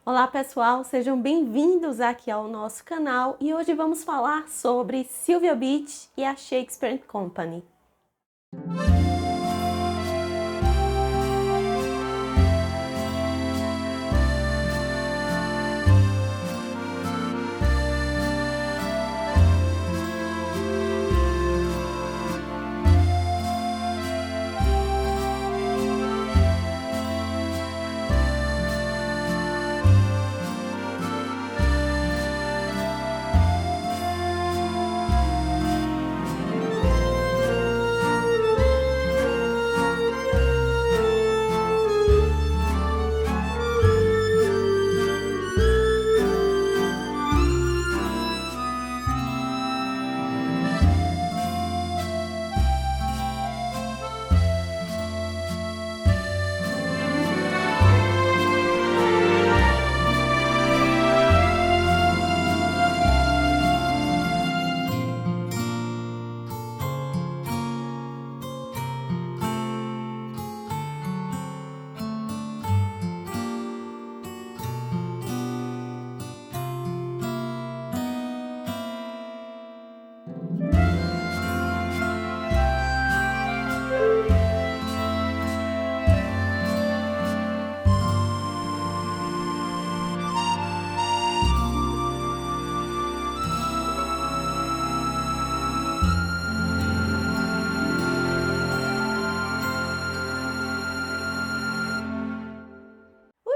Olá pessoal, sejam bem-vindos aqui ao nosso canal e hoje vamos falar sobre Sylvia Beach e a Shakespeare Company.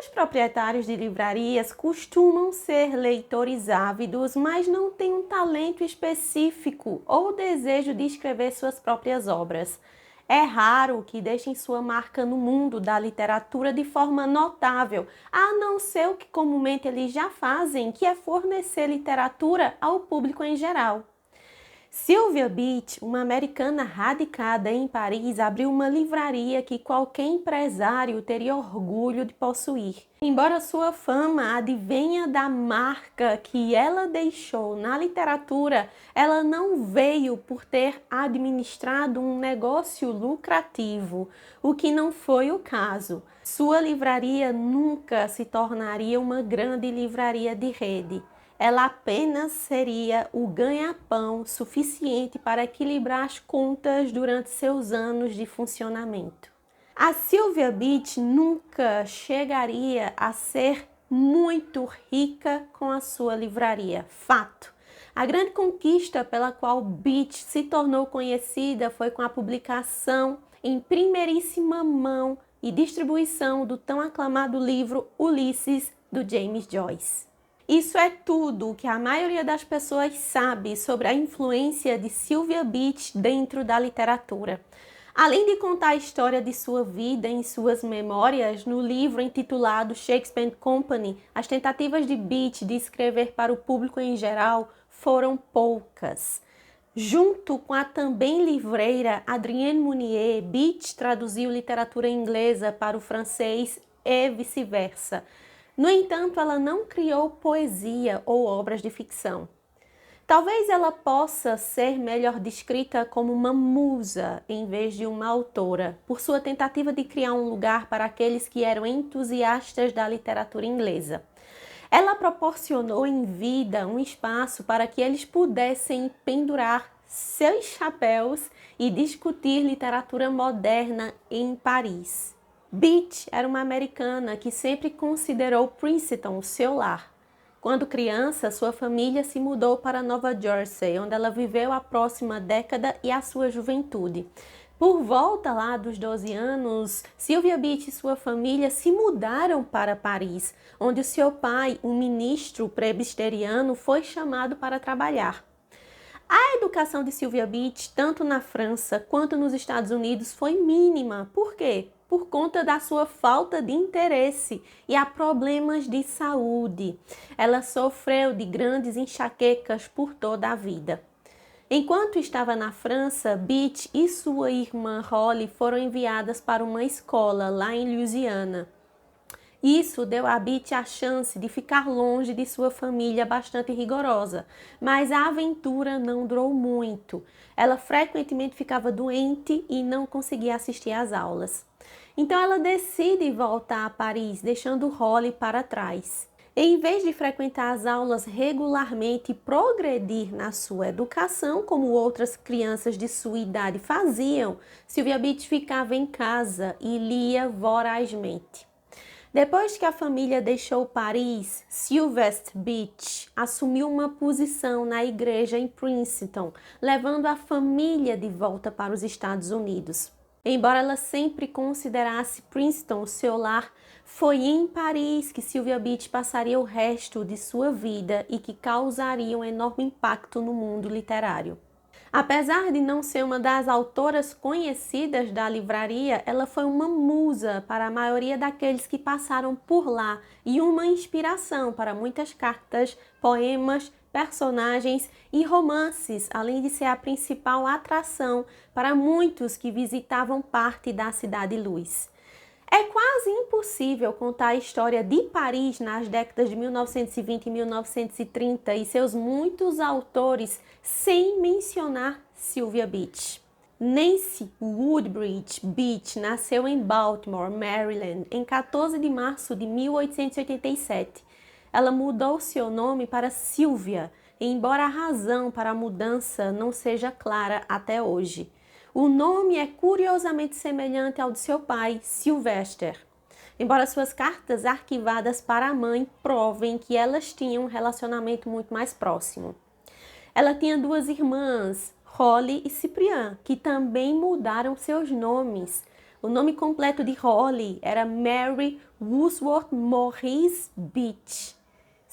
Os proprietários de livrarias costumam ser leitores ávidos, mas não têm um talento específico ou desejo de escrever suas próprias obras. É raro que deixem sua marca no mundo da literatura de forma notável, a não ser o que comumente eles já fazem, que é fornecer literatura ao público em geral. Sylvia Beach, uma americana radicada em Paris, abriu uma livraria que qualquer empresário teria orgulho de possuir. Embora sua fama advenha da marca que ela deixou na literatura, ela não veio por ter administrado um negócio lucrativo, o que não foi o caso. Sua livraria nunca se tornaria uma grande livraria de rede. Ela apenas seria o ganha-pão suficiente para equilibrar as contas durante seus anos de funcionamento. A Sylvia Beach nunca chegaria a ser muito rica com a sua livraria, fato. A grande conquista pela qual Beach se tornou conhecida foi com a publicação em primeiríssima mão e distribuição do tão aclamado livro Ulisses, do James Joyce. Isso é tudo o que a maioria das pessoas sabe sobre a influência de Sylvia Beach dentro da literatura. Além de contar a história de sua vida em suas memórias, no livro intitulado Shakespeare Company, as tentativas de Beach de escrever para o público em geral foram poucas. Junto com a também livreira Adrienne Mounier, Beach traduziu literatura inglesa para o francês e vice-versa. No entanto, ela não criou poesia ou obras de ficção. Talvez ela possa ser melhor descrita como uma musa em vez de uma autora, por sua tentativa de criar um lugar para aqueles que eram entusiastas da literatura inglesa. Ela proporcionou em vida um espaço para que eles pudessem pendurar seus chapéus e discutir literatura moderna em Paris. Beach era uma americana que sempre considerou Princeton seu lar. Quando criança, sua família se mudou para Nova Jersey, onde ela viveu a próxima década e a sua juventude. Por volta lá dos 12 anos, Sylvia Beach e sua família se mudaram para Paris, onde o seu pai, um ministro presbiteriano, foi chamado para trabalhar. A educação de Sylvia Beach, tanto na França quanto nos Estados Unidos, foi mínima. Por quê? Por conta da sua falta de interesse e a problemas de saúde. Ela sofreu de grandes enxaquecas por toda a vida. Enquanto estava na França, Beach e sua irmã Holly foram enviadas para uma escola lá em Louisiana. Isso deu a Beach a chance de ficar longe de sua família bastante rigorosa, mas a aventura não durou muito. Ela frequentemente ficava doente e não conseguia assistir às aulas. Então ela decide voltar a Paris, deixando Holly para trás. Em vez de frequentar as aulas regularmente e progredir na sua educação, como outras crianças de sua idade faziam, Sylvia Beach ficava em casa e lia vorazmente. Depois que a família deixou Paris, Sylvester Beach assumiu uma posição na igreja em Princeton, levando a família de volta para os Estados Unidos. Embora ela sempre considerasse Princeton seu lar, foi em Paris que Sylvia Beach passaria o resto de sua vida e que causaria um enorme impacto no mundo literário. Apesar de não ser uma das autoras conhecidas da livraria, ela foi uma musa para a maioria daqueles que passaram por lá e uma inspiração para muitas cartas, poemas, personagens e romances, além de ser a principal atração para muitos que visitavam parte da Cidade Luz. É quase impossível contar a história de Paris nas décadas de 1920 e 1930 e seus muitos autores sem mencionar Sylvia Beach. Nancy Woodbridge Beach nasceu em Baltimore, Maryland, em 14 de março de 1887. Ela mudou seu nome para Sylvia, embora a razão para a mudança não seja clara até hoje. O nome é curiosamente semelhante ao de seu pai, Sylvester, embora suas cartas arquivadas para a mãe provem que elas tinham um relacionamento muito mais próximo. Ela tinha duas irmãs, Holly e Cyprian, que também mudaram seus nomes. O nome completo de Holly era Mary Woolsworth Morris Beach.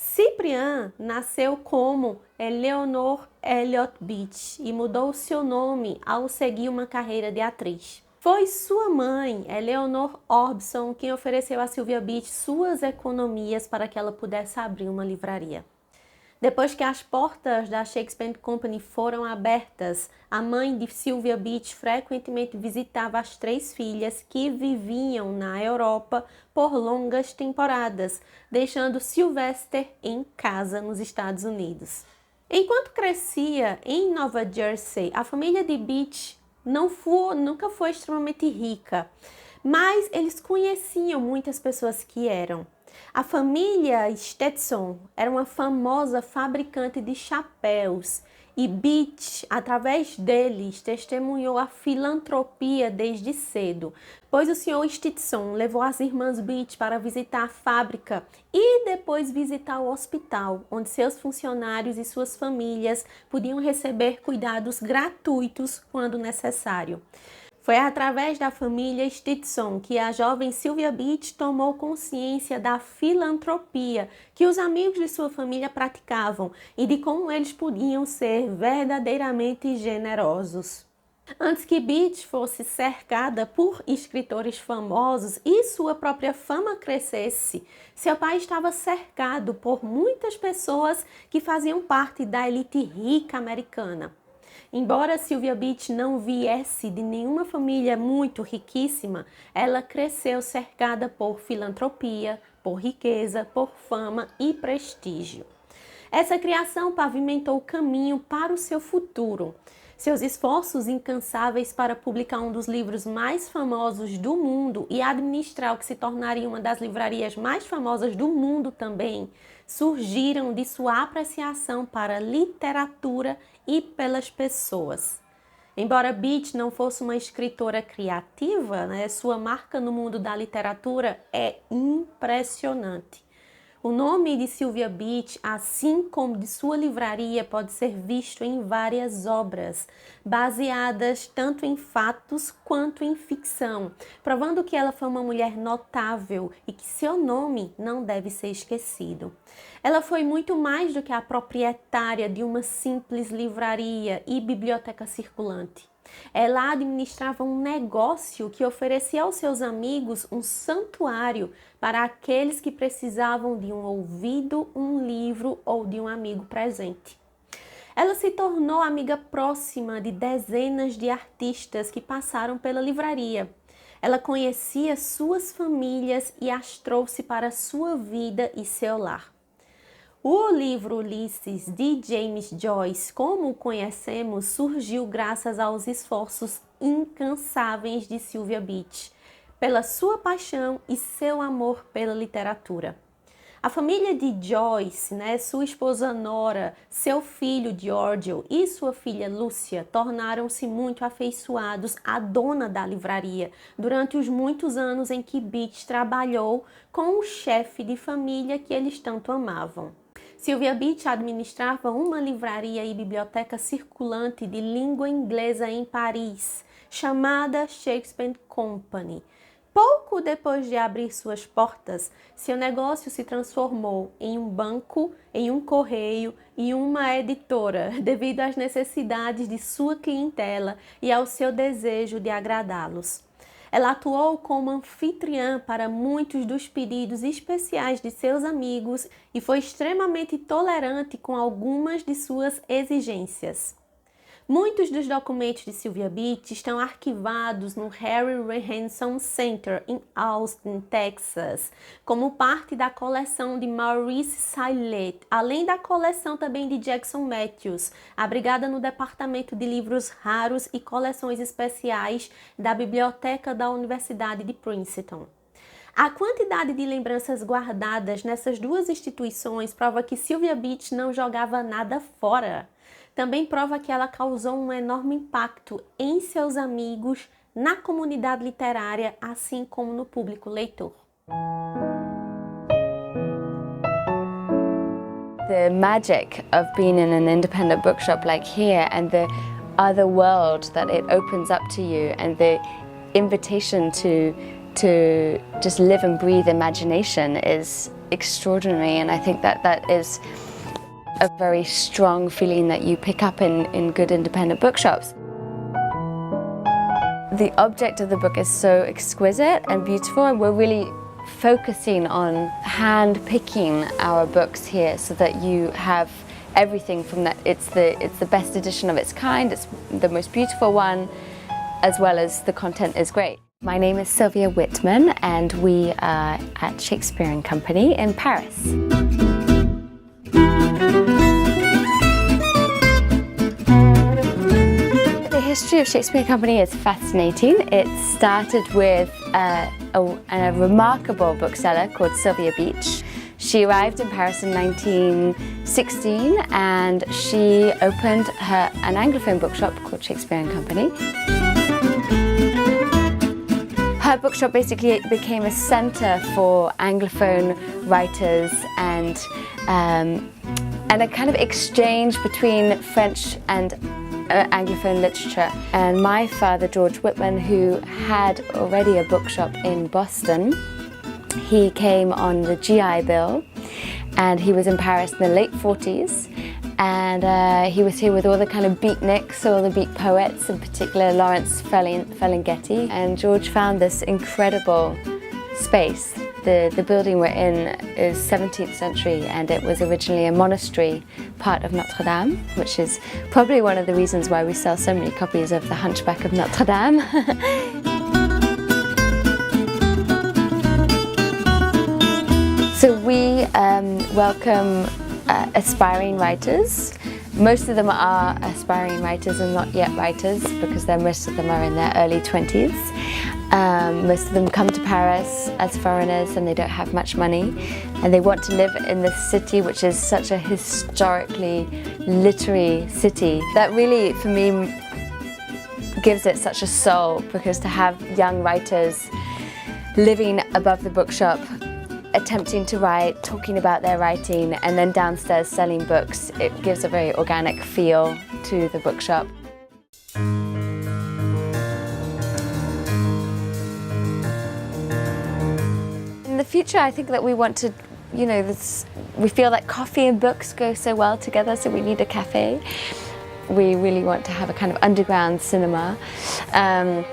Cyprian nasceu como Eleanor Elliot Beach e mudou seu nome ao seguir uma carreira de atriz. Foi sua mãe, Eleanor Orbson, quem ofereceu a Sylvia Beach suas economias para que ela pudesse abrir uma livraria. Depois que as portas da Shakespeare Company foram abertas, a mãe de Sylvia Beach frequentemente visitava as três filhas que viviam na Europa por longas temporadas, deixando Sylvester em casa nos Estados Unidos. Enquanto crescia em Nova Jersey, a família de Beach nunca foi extremamente rica, mas eles conheciam muitas pessoas que eram. A família Stetson era uma famosa fabricante de chapéus e Beach, através deles, testemunhou a filantropia desde cedo, pois o Sr. Stetson levou as irmãs Beach para visitar a fábrica e depois visitar o hospital, onde seus funcionários e suas famílias podiam receber cuidados gratuitos quando necessário. Foi através da família Stetson que a jovem Sylvia Beach tomou consciência da filantropia que os amigos de sua família praticavam e de como eles podiam ser verdadeiramente generosos. Antes que Beach fosse cercada por escritores famosos e sua própria fama crescesse, seu pai estava cercado por muitas pessoas que faziam parte da elite rica americana. Embora Sylvia Beach não viesse de nenhuma família muito riquíssima, ela cresceu cercada por filantropia, por riqueza, por fama e prestígio. Essa criação pavimentou o caminho para o seu futuro. Seus esforços incansáveis para publicar um dos livros mais famosos do mundo e administrar o que se tornaria uma das livrarias mais famosas do mundo também, surgiram de sua apreciação para a literatura e pelas pessoas. Embora Beach não fosse uma escritora criativa, sua marca no mundo da literatura é impressionante. O nome de Sylvia Beach, assim como de sua livraria, pode ser visto em várias obras, baseadas tanto em fatos quanto em ficção, provando que ela foi uma mulher notável e que seu nome não deve ser esquecido. Ela foi muito mais do que a proprietária de uma simples livraria e biblioteca circulante. Ela administrava um negócio que oferecia aos seus amigos um santuário para aqueles que precisavam de um ouvido, um livro ou de um amigo presente. Ela se tornou amiga próxima de dezenas de artistas que passaram pela livraria. Ela conhecia suas famílias e as trouxe para sua vida e seu lar. O livro Ulisses, de James Joyce, como o conhecemos, surgiu graças aos esforços incansáveis de Sylvia Beach, pela sua paixão e seu amor pela literatura. A família de Joyce, né, sua esposa Nora, seu filho Giorgio e sua filha Lúcia tornaram-se muito afeiçoados à dona da livraria durante os muitos anos em que Beach trabalhou com o chefe de família que eles tanto amavam. Sylvia Beach administrava uma livraria e biblioteca circulante de língua inglesa em Paris, chamada Shakespeare Company. Pouco depois de abrir suas portas, seu negócio se transformou em um banco, em um correio e uma editora, devido às necessidades de sua clientela e ao seu desejo de agradá-los. Ela atuou como anfitriã para muitos dos pedidos especiais de seus amigos e foi extremamente tolerante com algumas de suas exigências. Muitos dos documentos de Sylvia Beach estão arquivados no Harry Ransom Center em Austin, Texas, como parte da coleção de Maurice Saillet, além da coleção também de Jackson Matthews, abrigada no Departamento de Livros Raros e Coleções Especiais da Biblioteca da Universidade de Princeton. A quantidade de lembranças guardadas nessas duas instituições prova que Sylvia Beach não jogava nada fora. Também prova que ela causou um enorme impacto em seus amigos, na comunidade literária, assim como no público leitor. The magic of being in an independent bookshop like here and the other world that it opens up to you and the invitation to just live and breathe imagination is extraordinary, and I think that is a very strong feeling that you pick up in good independent bookshops. The object of the book is so exquisite and beautiful, and we're really focusing on hand-picking our books here so that you have everything from that. It's the best edition of its kind, it's the most beautiful one, as well as the content is great. My name is Sylvia Whitman and we are at Shakespeare & Company in Paris. The history of Shakespeare & Company is fascinating. It started with a remarkable bookseller called Sylvia Beach. She arrived in Paris in 1916 and she opened an Anglophone bookshop called Shakespeare & Company. Her bookshop basically became a centre for Anglophone writers and a kind of exchange between French and Anglophone literature. And my father, George Whitman, who had already a bookshop in Boston, he came on the GI Bill and he was in Paris in the late 40s. And he was here with all the kind of beatniks, all the beat poets, in particular Lawrence Ferlinghetti. And George found this incredible space. The building we're in is 17th century and it was originally a monastery, part of Notre Dame, which is probably one of the reasons why we sell so many copies of The Hunchback of Notre Dame. So we welcome aspiring writers. Most of them are aspiring writers and not yet writers because most of them are in their early 20s. Most of them come to Paris as foreigners and they don't have much money and they want to live in this city, which is such a historically literary city. That really, for me, gives it such a soul, because to have young writers living above the bookshop, attempting to write, talking about their writing, and then downstairs selling books, it gives a very organic feel to the bookshop. In the future, I think that we want to, we feel like coffee and books go so well together, so we need a cafe. We really want to have a kind of underground cinema. And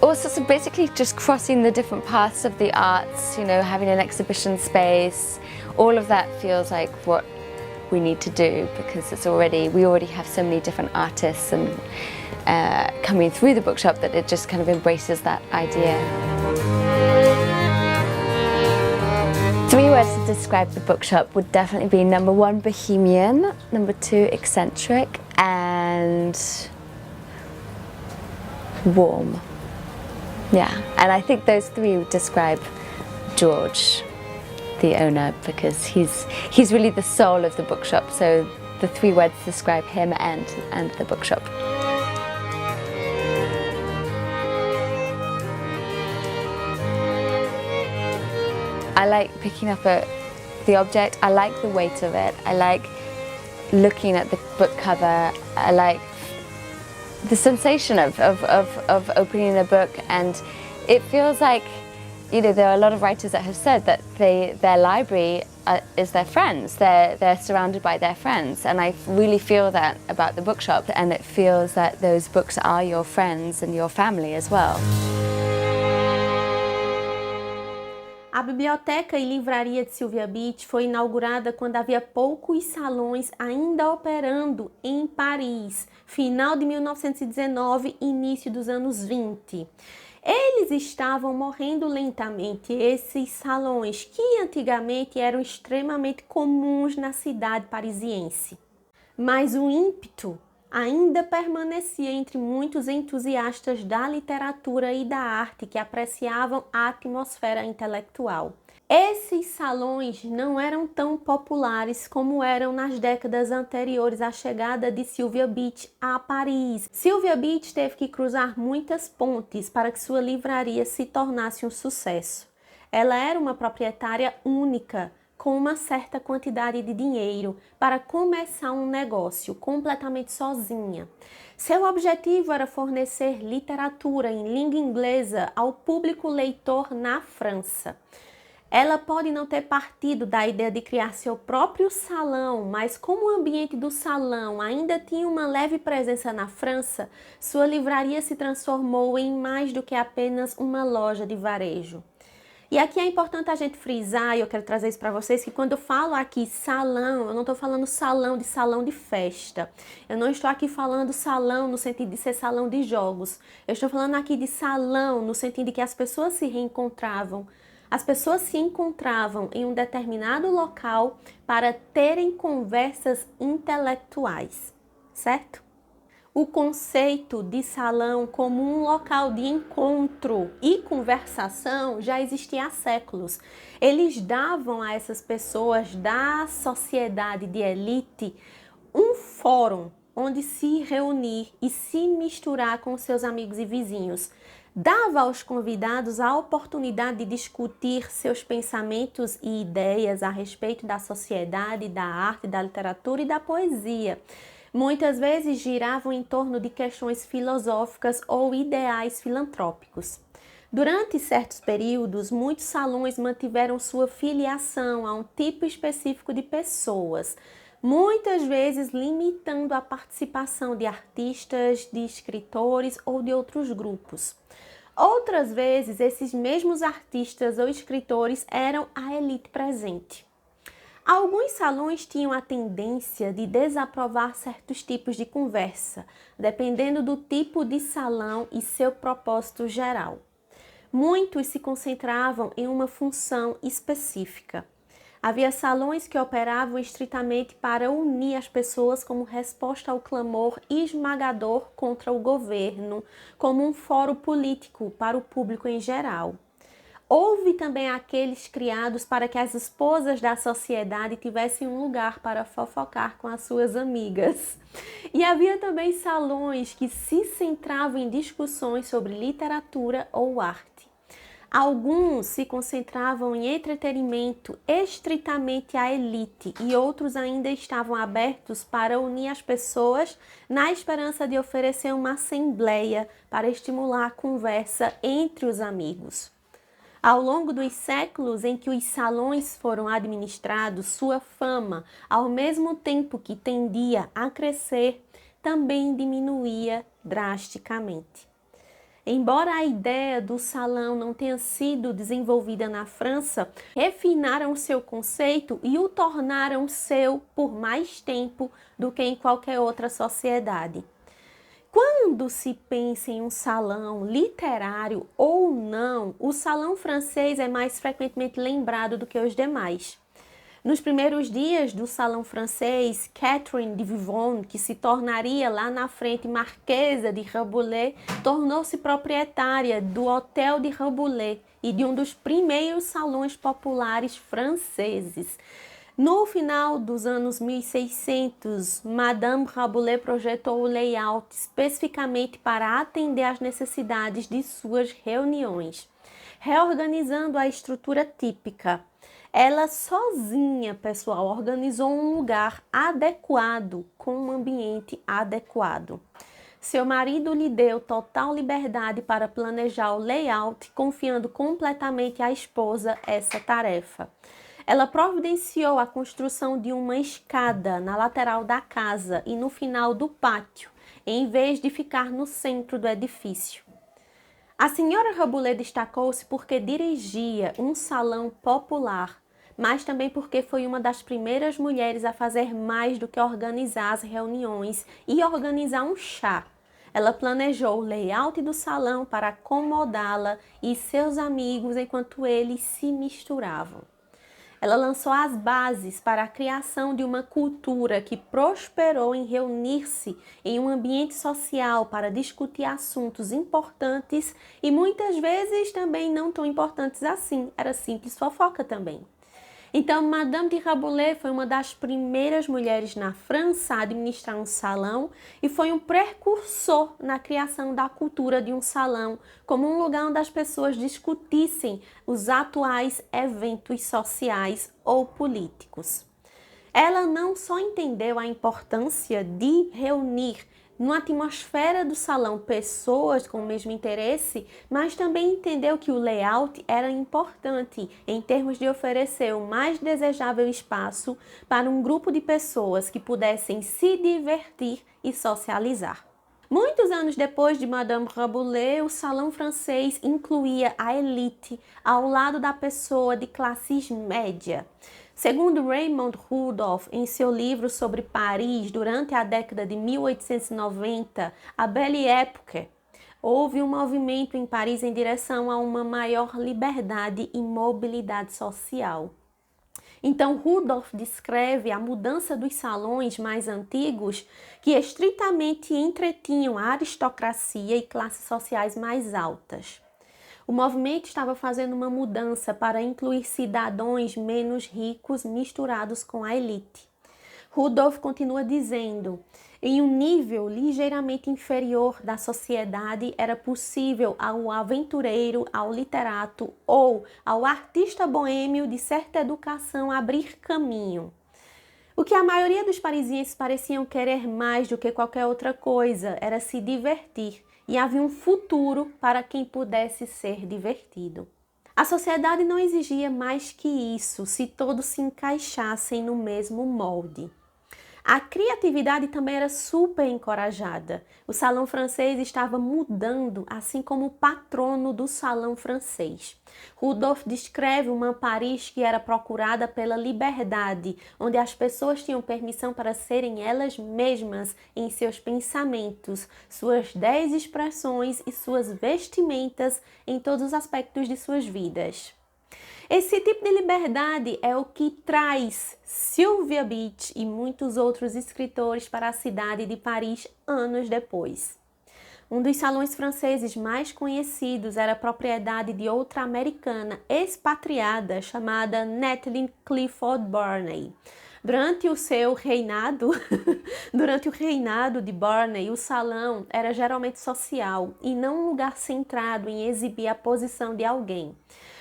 also, so basically just crossing the different paths of the arts, having an exhibition space, all of that feels like what we need to do, because we already have so many different artists and coming through the bookshop that it just kind of embraces that idea. 3 words to describe the bookshop would definitely be number 1, bohemian, number 2, eccentric, and warm. Yeah, and I think those 3 describe George the owner, because he's really the soul of the bookshop. So the three words describe him and the bookshop. I like picking up the object. I like the weight of it. I like looking at the book cover. I like the sensation of opening a book, and it feels like, you know, there are a lot of writers that have said that their library is their friends. They're surrounded by their friends, and I really feel that about the bookshop, and it feels that those books are your friends and your family as well. A biblioteca e livraria de Sylvia Beach foi inaugurada quando havia poucos salões ainda operando em Paris, final de 1919, início dos anos 20. Eles estavam morrendo lentamente, esses salões que antigamente eram extremamente comuns na cidade parisiense. Mas o ímpeto ainda permanecia entre muitos entusiastas da literatura e da arte que apreciavam a atmosfera intelectual. Esses salões não eram tão populares como eram nas décadas anteriores à chegada de Sylvia Beach a Paris. Sylvia Beach teve que cruzar muitas pontes para que sua livraria se tornasse um sucesso. Ela era uma proprietária única, com uma certa quantidade de dinheiro para começar um negócio completamente sozinha. Seu objetivo era fornecer literatura em língua inglesa ao público leitor na França. Ela pode não ter partido da ideia de criar seu próprio salão, mas como o ambiente do salão ainda tinha uma leve presença na França, sua livraria se transformou em mais do que apenas uma loja de varejo. E aqui é importante a gente frisar, e eu quero trazer isso para vocês, que quando eu falo aqui salão, eu não estou falando salão de festa. Eu não estou aqui falando salão no sentido de ser salão de jogos. Eu estou falando aqui de salão no sentido de que as pessoas se reencontravam. As pessoas se encontravam em um determinado local para terem conversas intelectuais, certo? O conceito de salão como um local de encontro e conversação já existia há séculos. Eles davam a essas pessoas da sociedade de elite um fórum onde se reunir e se misturar com seus amigos e vizinhos. Dava aos convidados a oportunidade de discutir seus pensamentos e ideias a respeito da sociedade, da arte, da literatura e da poesia. Muitas vezes giravam em torno de questões filosóficas ou ideais filantrópicos. Durante certos períodos, muitos salões mantiveram sua filiação a um tipo específico de pessoas, muitas vezes limitando a participação de artistas, de escritores ou de outros grupos. Outras vezes, esses mesmos artistas ou escritores eram a elite presente. Alguns salões tinham a tendência de desaprovar certos tipos de conversa, dependendo do tipo de salão e seu propósito geral. Muitos se concentravam em uma função específica. Havia salões que operavam estritamente para unir as pessoas como resposta ao clamor esmagador contra o governo, como um fórum político para o público em geral. Houve também aqueles criados para que as esposas da sociedade tivessem um lugar para fofocar com as suas amigas. E havia também salões que se centravam em discussões sobre literatura ou arte. Alguns se concentravam em entretenimento estritamente à elite e outros ainda estavam abertos para unir as pessoas na esperança de oferecer uma assembleia para estimular a conversa entre os amigos. Ao longo dos séculos em que os salões foram administrados, sua fama, ao mesmo tempo que tendia a crescer, também diminuía drasticamente. Embora a ideia do salão não tenha sido desenvolvida na França, refinaram seu conceito e o tornaram seu por mais tempo do que em qualquer outra sociedade. Quando se pensa em um salão literário ou não, o salão francês é mais frequentemente lembrado do que os demais. Nos primeiros dias do Salão Francês, Catherine de Vivonne, que se tornaria lá na frente Marquesa de Rambouillet, tornou-se proprietária do Hotel de Rambouillet e de um dos primeiros salões populares franceses. No final dos anos 1600, Madame Rambouillet projetou o layout especificamente para atender às necessidades de suas reuniões, reorganizando a estrutura típica. Ela sozinha, pessoal, organizou um lugar adequado, com um ambiente adequado. Seu marido lhe deu total liberdade para planejar o layout, confiando completamente à esposa essa tarefa. Ela providenciou a construção de uma escada na lateral da casa e no final do pátio, em vez de ficar no centro do edifício. A senhora Rambouillet destacou-se porque dirigia um salão popular, mas também porque foi uma das primeiras mulheres a fazer mais do que organizar as reuniões e organizar um chá. Ela planejou o layout do salão para acomodá-la e seus amigos enquanto eles se misturavam. Ela lançou as bases para a criação de uma cultura que prosperou em reunir-se em um ambiente social para discutir assuntos importantes e muitas vezes também não tão importantes assim, era simples fofoca também. Então, Madame de Rambouillet foi uma das primeiras mulheres na França a administrar um salão e foi um precursor na criação da cultura de um salão como um lugar onde as pessoas discutissem os atuais eventos sociais ou políticos. Ela não só entendeu a importância de reunir numa atmosfera do salão pessoas com o mesmo interesse, mas também entendeu que o layout era importante em termos de oferecer o mais desejável espaço para um grupo de pessoas que pudessem se divertir e socializar. Muitos anos depois de Madame Rambouillet, o salão francês incluía a elite ao lado da pessoa de classe média. Segundo Raymond Rudolph, em seu livro sobre Paris durante a década de 1890, a Belle Époque, houve um movimento em Paris em direção a uma maior liberdade e mobilidade social. Então, Rudolph descreve a mudança dos salões mais antigos que estritamente entretinham a aristocracia e classes sociais mais altas. O movimento estava fazendo uma mudança para incluir cidadãos menos ricos misturados com a elite. Rudolph continua dizendo, em um nível ligeiramente inferior da sociedade era possível ao aventureiro, ao literato ou ao artista boêmio de certa educação abrir caminho. O que a maioria dos parisienses pareciam querer mais do que qualquer outra coisa era se divertir. E havia um futuro para quem pudesse ser divertido. A sociedade não exigia mais que isso se todos se encaixassem no mesmo molde. A criatividade também era super encorajada. O salão francês estava mudando, assim como o patrono do salão francês. Rudolph descreve uma Paris que era procurada pela liberdade, onde as pessoas tinham permissão para serem elas mesmas em seus pensamentos, suas 10 expressões e suas vestimentas em todos os aspectos de suas vidas. Esse tipo de liberdade é o que traz Sylvia Beach e muitos outros escritores para a cidade de Paris anos depois. Um dos salões franceses mais conhecidos era propriedade de outra americana expatriada chamada Natalie Clifford Barney. Durante o reinado de Barney, o salão era geralmente social e não um lugar centrado em exibir a posição de alguém.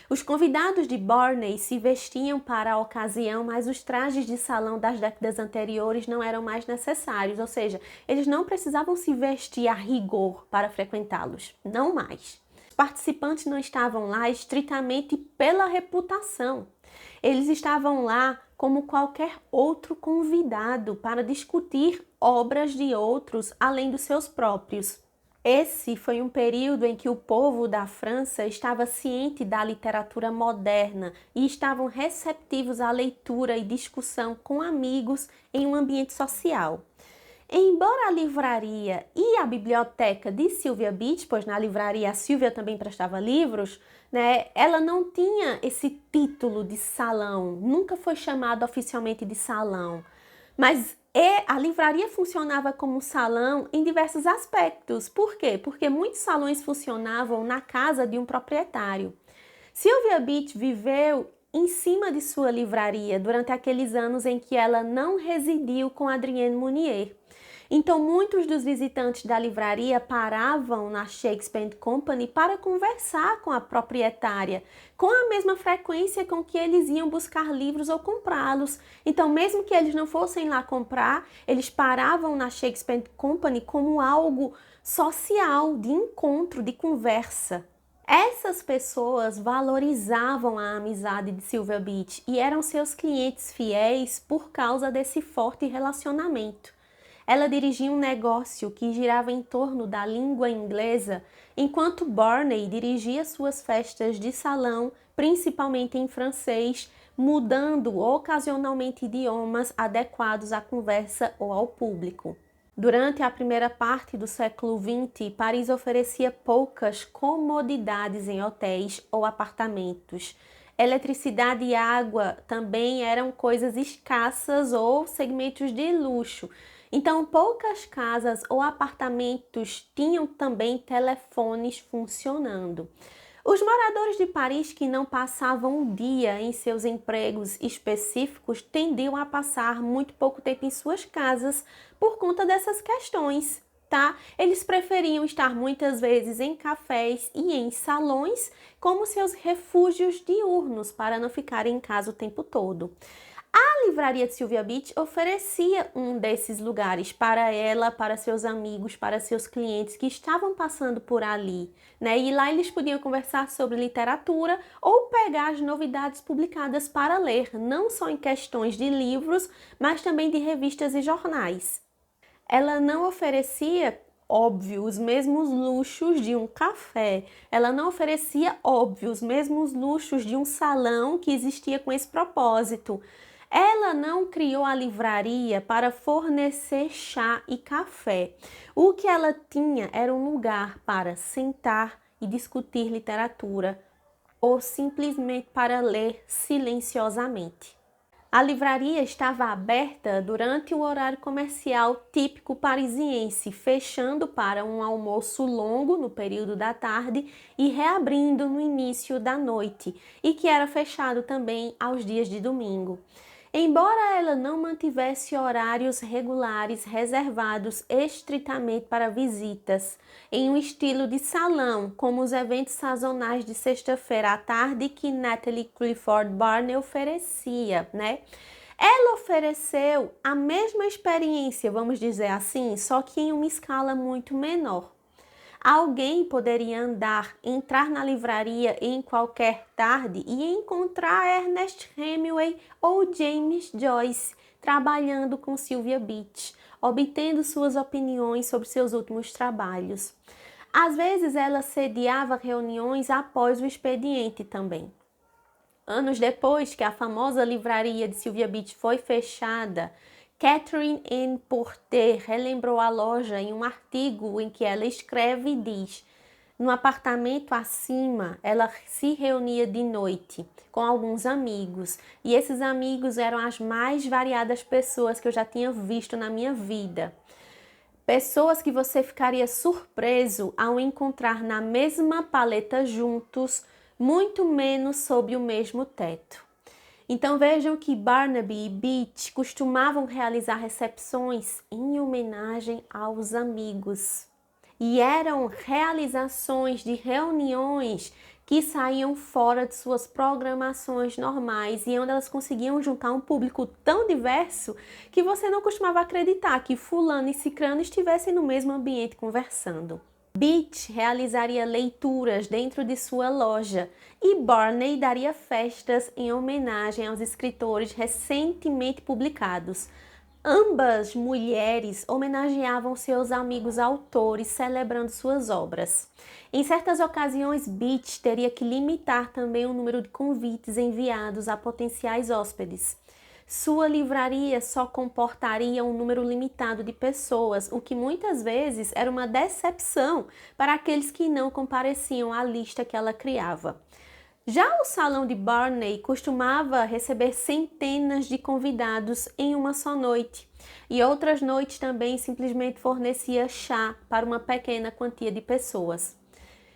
Os convidados de Barney se vestiam para a ocasião, mas os trajes de salão das décadas anteriores não eram mais necessários, ou seja, eles não precisavam se vestir a rigor para frequentá-los, não mais. Os participantes não estavam lá estritamente pela reputação. Eles estavam lá como qualquer outro convidado para discutir obras de outros além dos seus próprios. Esse foi um período em que o povo da França estava ciente da literatura moderna e estavam receptivos à leitura e discussão com amigos em um ambiente social. Embora a livraria e a biblioteca de Sylvia Beach, pois na livraria a Sylvia também prestava livros, né, ela não tinha esse título de salão, nunca foi chamada oficialmente de salão, mas a livraria funcionava como um salão em diversos aspectos. Por quê? Porque muitos salões funcionavam na casa de um proprietário. Sylvia Beach viveu em cima de sua livraria durante aqueles anos em que ela não residiu com Adrienne Monnier. Então, muitos dos visitantes da livraria paravam na Shakespeare Company para conversar com a proprietária, com a mesma frequência com que eles iam buscar livros ou comprá-los. Então, mesmo que eles não fossem lá comprar, eles paravam na Shakespeare Company como algo social, de encontro, de conversa. Essas pessoas valorizavam a amizade de Sylvia Beach e eram seus clientes fiéis por causa desse forte relacionamento. Ela dirigia um negócio que girava em torno da língua inglesa, enquanto Barney dirigia suas festas de salão, principalmente em francês, mudando ocasionalmente idiomas adequados à conversa ou ao público. Durante a primeira parte do século XX, Paris oferecia poucas comodidades em hotéis ou apartamentos. Eletricidade e água também eram coisas escassas ou segmentos de luxo. Então, poucas casas ou apartamentos tinham também telefones funcionando. Os moradores de Paris que não passavam um dia em seus empregos específicos tendiam a passar muito pouco tempo em suas casas por conta dessas questões, tá? Eles preferiam estar muitas vezes em cafés e em salões como seus refúgios diurnos para não ficarem em casa o tempo todo. A livraria de Sylvia Beach oferecia um desses lugares para ela, para seus amigos, para seus clientes que estavam passando por ali, né? E lá eles podiam conversar sobre literatura ou pegar as novidades publicadas para ler, não só em questões de livros, mas também de revistas e jornais. Ela não oferecia, óbvio, os mesmos luxos de um café. Ela não oferecia, óbvio, os mesmos luxos de um salão que existia com esse propósito. Ela não criou a livraria para fornecer chá e café. O que ela tinha era um lugar para sentar e discutir literatura ou simplesmente para ler silenciosamente. A livraria estava aberta durante o horário comercial típico parisiense, fechando para um almoço longo no período da tarde e reabrindo no início da noite, e que era fechado também aos dias de domingo. Embora ela não mantivesse horários regulares reservados estritamente para visitas, em um estilo de salão, como os eventos sazonais de sexta-feira à tarde que Natalie Clifford Barney oferecia, né? Ela ofereceu a mesma experiência, vamos dizer assim, só que em uma escala muito menor. Alguém poderia entrar na livraria em qualquer tarde e encontrar Ernest Hemingway ou James Joyce trabalhando com Sylvia Beach, obtendo suas opiniões sobre seus últimos trabalhos. Às vezes ela sediava reuniões após o expediente também. Anos depois que a famosa livraria de Sylvia Beach foi fechada, Catherine Ann Porter relembrou a loja em um artigo em que ela escreve e diz: no apartamento acima, ela se reunia de noite com alguns amigos, e esses amigos eram as mais variadas pessoas que eu já tinha visto na minha vida. Pessoas que você ficaria surpreso ao encontrar na mesma paleta juntos, muito menos sob o mesmo teto. Então vejam que Barnaby e Beach costumavam realizar recepções em homenagem aos amigos. E eram realizações de reuniões que saíam fora de suas programações normais e onde elas conseguiam juntar um público tão diverso que você não costumava acreditar que fulano e cicrano estivessem no mesmo ambiente conversando. Beach realizaria leituras dentro de sua loja e Barney daria festas em homenagem aos escritores recentemente publicados. Ambas mulheres homenageavam seus amigos autores celebrando suas obras. Em certas ocasiões, Beach teria que limitar também o número de convites enviados a potenciais hóspedes. Sua livraria só comportaria um número limitado de pessoas, o que muitas vezes era uma decepção para aqueles que não compareciam à lista que ela criava. Já o salão de Barney costumava receber centenas de convidados em uma só noite, e outras noites também simplesmente fornecia chá para uma pequena quantia de pessoas.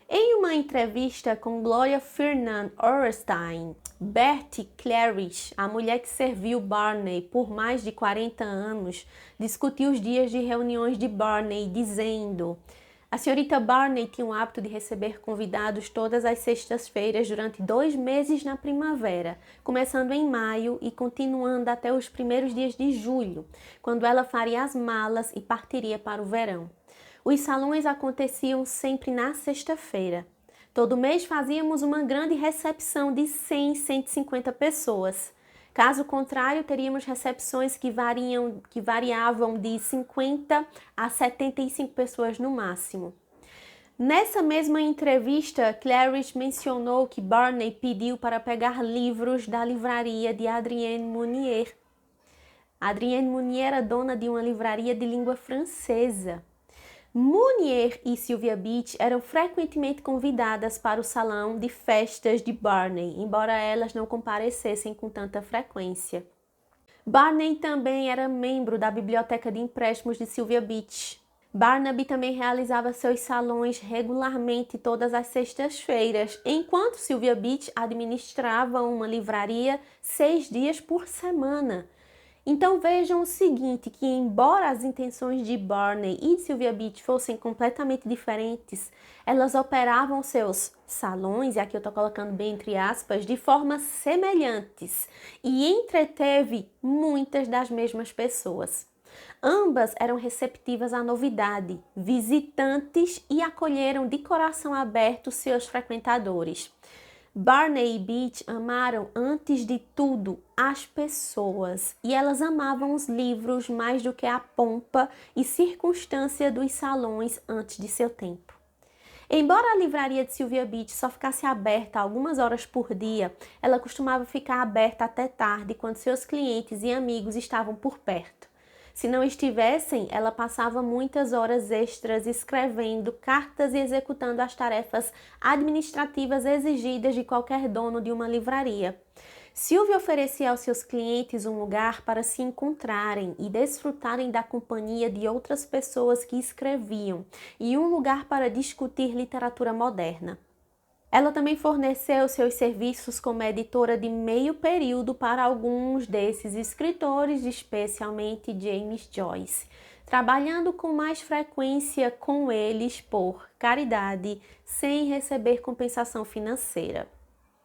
Em uma entrevista com Gloria Fernand Orestein, Bertie Claridge, a mulher que serviu Barney por mais de 40 anos, discutiu os dias de reuniões de Barney, dizendo: a senhorita Barney tinha o hábito de receber convidados todas as sextas-feiras durante 2 meses na primavera, começando em maio e continuando até os primeiros dias de julho, quando ela faria as malas e partiria para o verão. Os salões aconteciam sempre na sexta-feira. Todo mês fazíamos uma grande recepção de 100, 150 pessoas. Caso contrário, teríamos recepções que variavam de 50 a 75 pessoas no máximo. Nessa mesma entrevista, Claridge mencionou que Barney pediu para pegar livros da livraria de Adrienne Monnier. Adrienne Monnier era dona de uma livraria de língua francesa. Monnier e Sylvia Beach eram frequentemente convidadas para o salão de festas de Barney, embora elas não comparecessem com tanta frequência. Barney também era membro da biblioteca de empréstimos de Sylvia Beach. Barnaby também realizava seus salões regularmente todas as sextas-feiras, enquanto Sylvia Beach administrava uma livraria 6 dias por semana. Então vejam o seguinte, que embora as intenções de Barney e de Sylvia Beach fossem completamente diferentes, elas operavam seus salões, e aqui eu estou colocando bem entre aspas, de formas semelhantes e entreteve muitas das mesmas pessoas. Ambas eram receptivas à novidade, visitantes e acolheram de coração aberto seus frequentadores. Barney e Beach amaram, antes de tudo, as pessoas, e elas amavam os livros mais do que a pompa e circunstância dos salões antes de seu tempo. Embora a livraria de Sylvia Beach só ficasse aberta algumas horas por dia, ela costumava ficar aberta até tarde quando seus clientes e amigos estavam por perto. Se não estivessem, ela passava muitas horas extras escrevendo cartas e executando as tarefas administrativas exigidas de qualquer dono de uma livraria. Sylvia oferecia aos seus clientes um lugar para se encontrarem e desfrutarem da companhia de outras pessoas que escreviam e um lugar para discutir literatura moderna. Ela também forneceu seus serviços como editora de meio período para alguns desses escritores, especialmente James Joyce, trabalhando com mais frequência com eles por caridade, sem receber compensação financeira.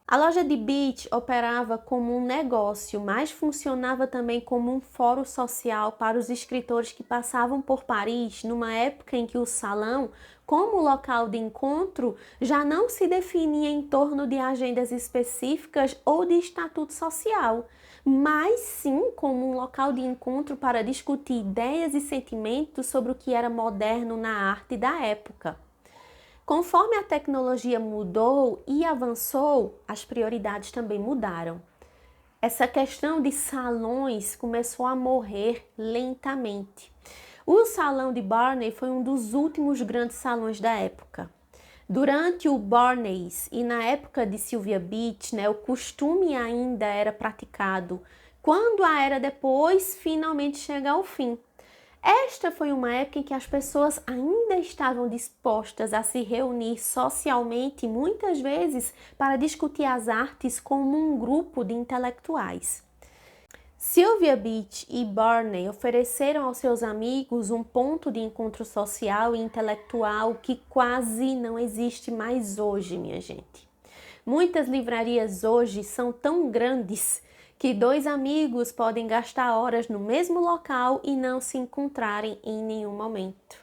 A loja de Beach operava como um negócio, mas funcionava também como um fórum social para os escritores que passavam por Paris numa época em que o salão, como local de encontro, já não se definia em torno de agendas específicas ou de estatuto social, mas sim como um local de encontro para discutir ideias e sentimentos sobre o que era moderno na arte da época. Conforme a tecnologia mudou e avançou, as prioridades também mudaram. Essa questão de salões começou a morrer lentamente. O salão de Barney foi um dos últimos grandes salões da época. Durante o Barney's e na época de Sylvia Beach, o costume ainda era praticado, quando a era depois finalmente chega ao fim. Esta foi uma época em que as pessoas ainda estavam dispostas a se reunir socialmente, muitas vezes para discutir as artes como um grupo de intelectuais. Sylvia Beach e Barney ofereceram aos seus amigos um ponto de encontro social e intelectual que quase não existe mais hoje, minha gente. Muitas livrarias hoje são tão grandes que 2 amigos podem gastar horas no mesmo local e não se encontrarem em nenhum momento.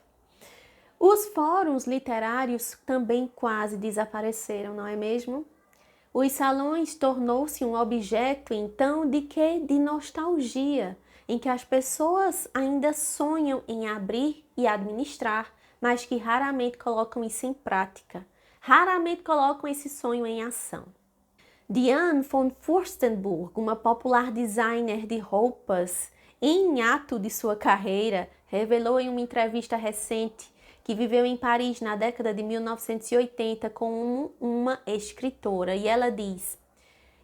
Os fóruns literários também quase desapareceram, não é mesmo? Os salões tornou-se um objeto, então, de quê? De nostalgia, em que as pessoas ainda sonham em abrir e administrar, mas que raramente colocam isso em prática, raramente colocam esse sonho em ação. Diane von Furstenberg, uma popular designer de roupas, em ato de sua carreira, revelou em uma entrevista recente que viveu em Paris na década de 1980 com uma escritora. E ela diz: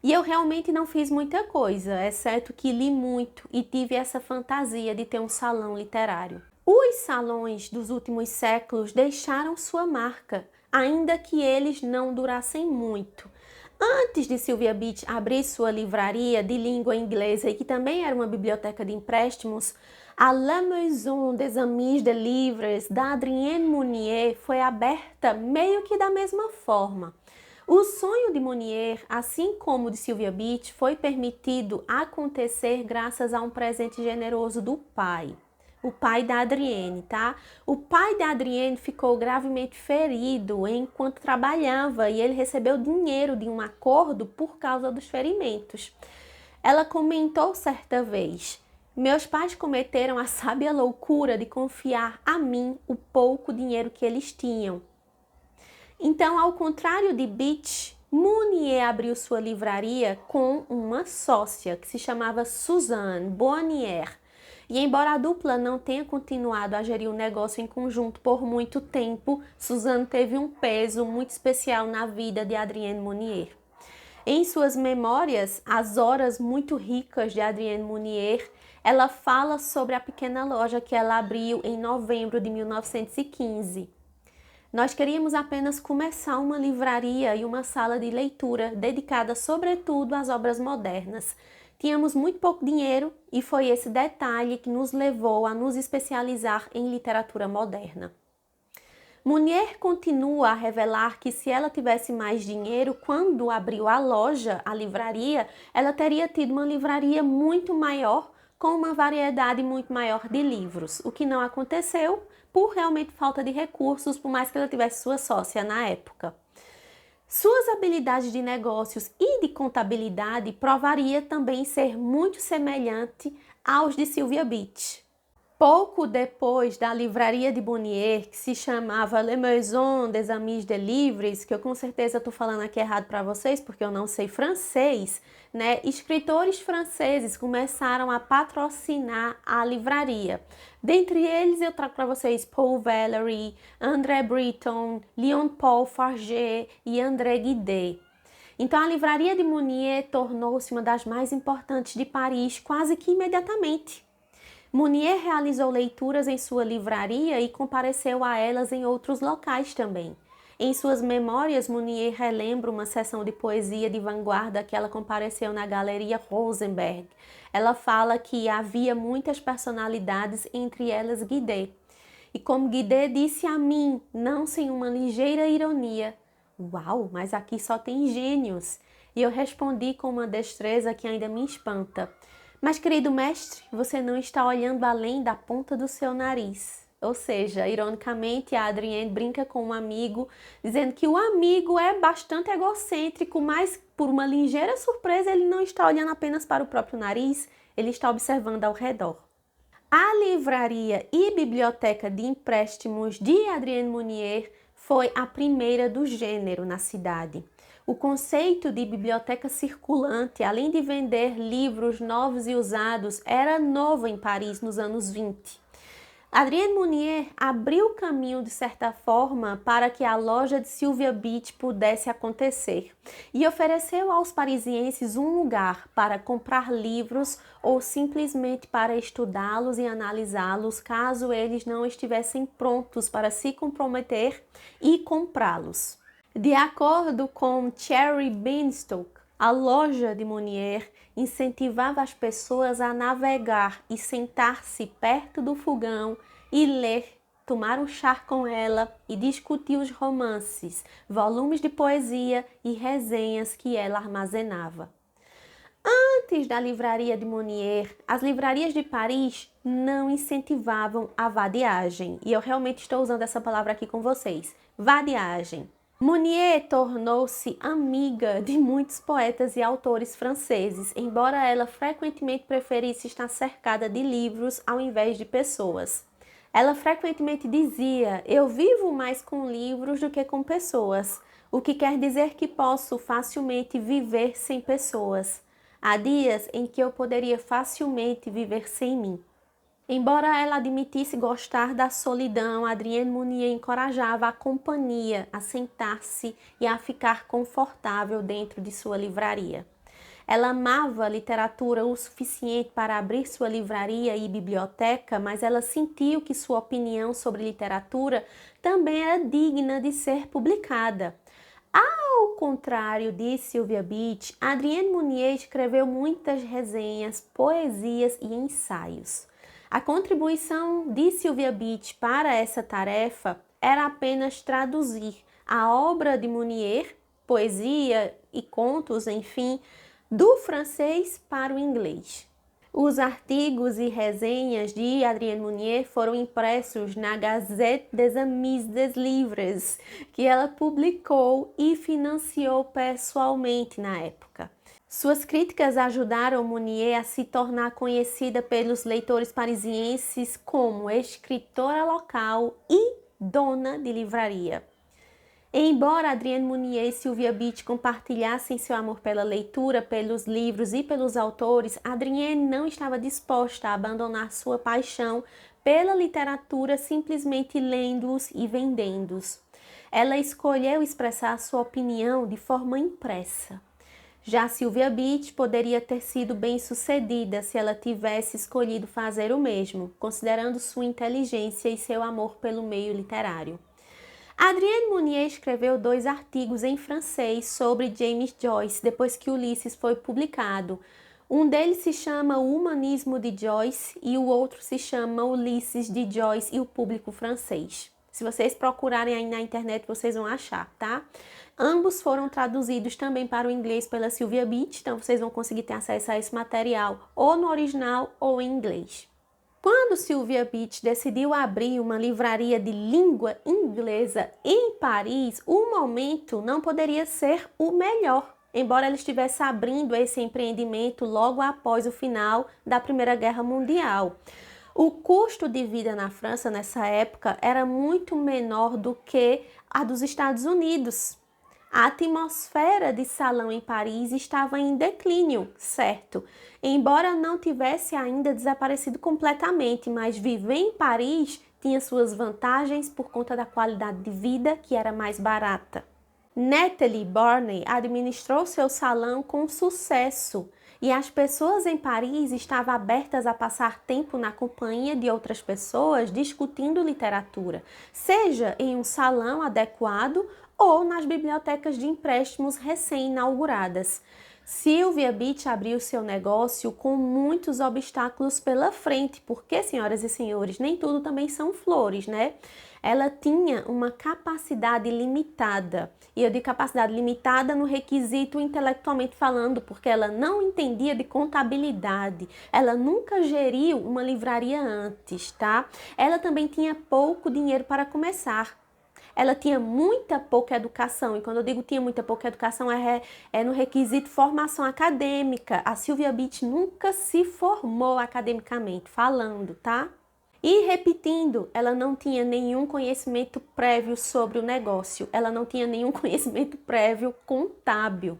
"E eu realmente não fiz muita coisa, exceto que li muito e tive essa fantasia de ter um salão literário." Os salões dos últimos séculos deixaram sua marca, ainda que eles não durassem muito. Antes de Sylvia Beach abrir sua livraria de língua inglesa e que também era uma biblioteca de empréstimos, a La Maison des Amis de Livres, da Adrienne Monnier, foi aberta meio que da mesma forma. O sonho de Monnier, assim como o de Sylvia Beach, foi permitido acontecer graças a um presente generoso do pai. O pai da Adrienne, tá? O pai da Adrienne ficou gravemente ferido enquanto trabalhava e ele recebeu dinheiro de um acordo por causa dos ferimentos. Ela comentou certa vez: "Meus pais cometeram a sábia loucura de confiar a mim o pouco dinheiro que eles tinham." Então, ao contrário de Beach, Monnier abriu sua livraria com uma sócia que se chamava Suzanne Bonnier. E embora a dupla não tenha continuado a gerir o negócio em conjunto por muito tempo, Suzanne teve um peso muito especial na vida de Adrienne Monnier. Em suas memórias, As Horas Muito Ricas de Adrienne Monnier, ela fala sobre a pequena loja que ela abriu em novembro de 1915. "Nós queríamos apenas começar uma livraria e uma sala de leitura dedicada sobretudo às obras modernas. Tínhamos muito pouco dinheiro e foi esse detalhe que nos levou a nos especializar em literatura moderna." Monnier continua a revelar que se ela tivesse mais dinheiro, quando abriu a loja, a livraria, ela teria tido uma livraria muito maior, com uma variedade muito maior de livros, o que não aconteceu por realmente falta de recursos, por mais que ela tivesse sua sócia na época. Suas habilidades de negócios e de contabilidade provaria também ser muito semelhante aos de Sylvia Beach. Pouco depois da livraria de Monnier, que se chamava La Maison des Amis de Livres, que eu com certeza estou falando aqui errado para vocês, porque eu não sei francês, né? Escritores franceses começaram a patrocinar a livraria. Dentre eles eu trago para vocês Paul Valery, André Breton, Léon-Paul Farget e André Guidet. Então a livraria de Monnier tornou-se uma das mais importantes de Paris quase que imediatamente. Monnier realizou leituras em sua livraria e compareceu a elas em outros locais também. Em suas memórias, Monnier relembra uma sessão de poesia de vanguarda que ela compareceu na Galeria Rosenberg. Ela fala que havia muitas personalidades, entre elas Guidet. E como Guidet disse a mim, não sem uma ligeira ironia: "Uau, mas aqui só tem gênios." E eu respondi com uma destreza que ainda me espanta: "Mas, querido mestre, você não está olhando além da ponta do seu nariz." Ou seja, ironicamente, a Adrienne brinca com um amigo, dizendo que o amigo é bastante egocêntrico, mas por uma ligeira surpresa ele não está olhando apenas para o próprio nariz, ele está observando ao redor. A livraria e biblioteca de empréstimos de Adrienne Monnier foi a primeira do gênero na cidade. O conceito de biblioteca circulante, além de vender livros novos e usados, era novo em Paris nos anos 20. Adrienne Monnier abriu o caminho, de certa forma, para que a loja de Sylvia Beach pudesse acontecer e ofereceu aos parisienses um lugar para comprar livros ou simplesmente para estudá-los e analisá-los caso eles não estivessem prontos para se comprometer e comprá-los. De acordo com Thierry Benstock, a loja de Monnier incentivava as pessoas a navegar e sentar-se perto do fogão e ler, tomar um chá com ela e discutir os romances, volumes de poesia e resenhas que ela armazenava. Antes da livraria de Monnier, as livrarias de Paris não incentivavam a vadiagem. E eu realmente estou usando essa palavra aqui com vocês. Vadiagem. Monnier tornou-se amiga de muitos poetas e autores franceses, embora ela frequentemente preferisse estar cercada de livros ao invés de pessoas. Ela frequentemente dizia: "Eu vivo mais com livros do que com pessoas." o que quer dizer que posso facilmente viver sem pessoas. Há dias em que eu poderia facilmente viver sem mim. Embora ela admitisse gostar da solidão, Adrienne Monnier encorajava a companhia a sentar-se e a ficar confortável dentro de sua livraria. Ela amava a literatura o suficiente para abrir sua livraria e biblioteca, mas ela sentiu que sua opinião sobre literatura também era digna de ser publicada. Ao contrário de Sylvia Beach, Adrienne Monnier escreveu muitas resenhas, poesias e ensaios. A contribuição de Sylvia Beach para essa tarefa era apenas traduzir a obra de Monnier, poesia e contos, enfim, do francês para o inglês. Os artigos e resenhas de Adrienne Monnier foram impressos na Gazette des Amis des Livres, que ela publicou e financiou pessoalmente na época. Suas críticas ajudaram Monnier a se tornar conhecida pelos leitores parisienses como escritora local e dona de livraria. Embora Adrienne Monnier e Sylvia Beach compartilhassem seu amor pela leitura, pelos livros e pelos autores, Adrienne não estava disposta a abandonar sua paixão pela literatura simplesmente lendo-os e vendendo-os. Ela escolheu expressar sua opinião de forma impressa. Já Sylvia Beach poderia ter sido bem-sucedida se ela tivesse escolhido fazer o mesmo, considerando sua inteligência e seu amor pelo meio literário. Adrienne Monnier escreveu 2 artigos em francês sobre James Joyce depois que Ulisses foi publicado. Um deles se chama O Humanismo de Joyce e o outro se chama Ulisses de Joyce e o Público Francês. Se vocês procurarem aí na internet, vocês vão achar, tá? Ambos foram traduzidos também para o inglês pela Sylvia Beach, então vocês vão conseguir ter acesso a esse material ou no original ou em inglês. Quando Sylvia Beach decidiu abrir uma livraria de língua inglesa em Paris, o momento não poderia ser o melhor, embora ela estivesse abrindo esse empreendimento logo após o final da Primeira Guerra Mundial. O custo de vida na França nessa época era muito menor do que a dos Estados Unidos. A atmosfera de salão em Paris estava em declínio, certo? Embora não tivesse ainda desaparecido completamente, mas viver em Paris tinha suas vantagens por conta da qualidade de vida que era mais barata. Natalie Barney administrou seu salão com sucesso e as pessoas em Paris estavam abertas a passar tempo na companhia de outras pessoas discutindo literatura, seja em um salão adequado ou nas bibliotecas de empréstimos recém-inauguradas. Sylvia Beach abriu seu negócio com muitos obstáculos pela frente, porque, senhoras e senhores, nem tudo também são flores, né? Ela tinha uma capacidade limitada, e eu digo capacidade limitada no requisito intelectualmente falando, porque ela não entendia de contabilidade, ela nunca geriu uma livraria antes, tá? Ela também tinha pouco dinheiro para começar. Ela tinha muita pouca educação, e quando eu digo tinha muita pouca educação, é no requisito formação acadêmica. A Sylvia Beach nunca se formou academicamente falando, tá? E repetindo, ela não tinha nenhum conhecimento prévio sobre o negócio, ela não tinha nenhum conhecimento prévio contábil.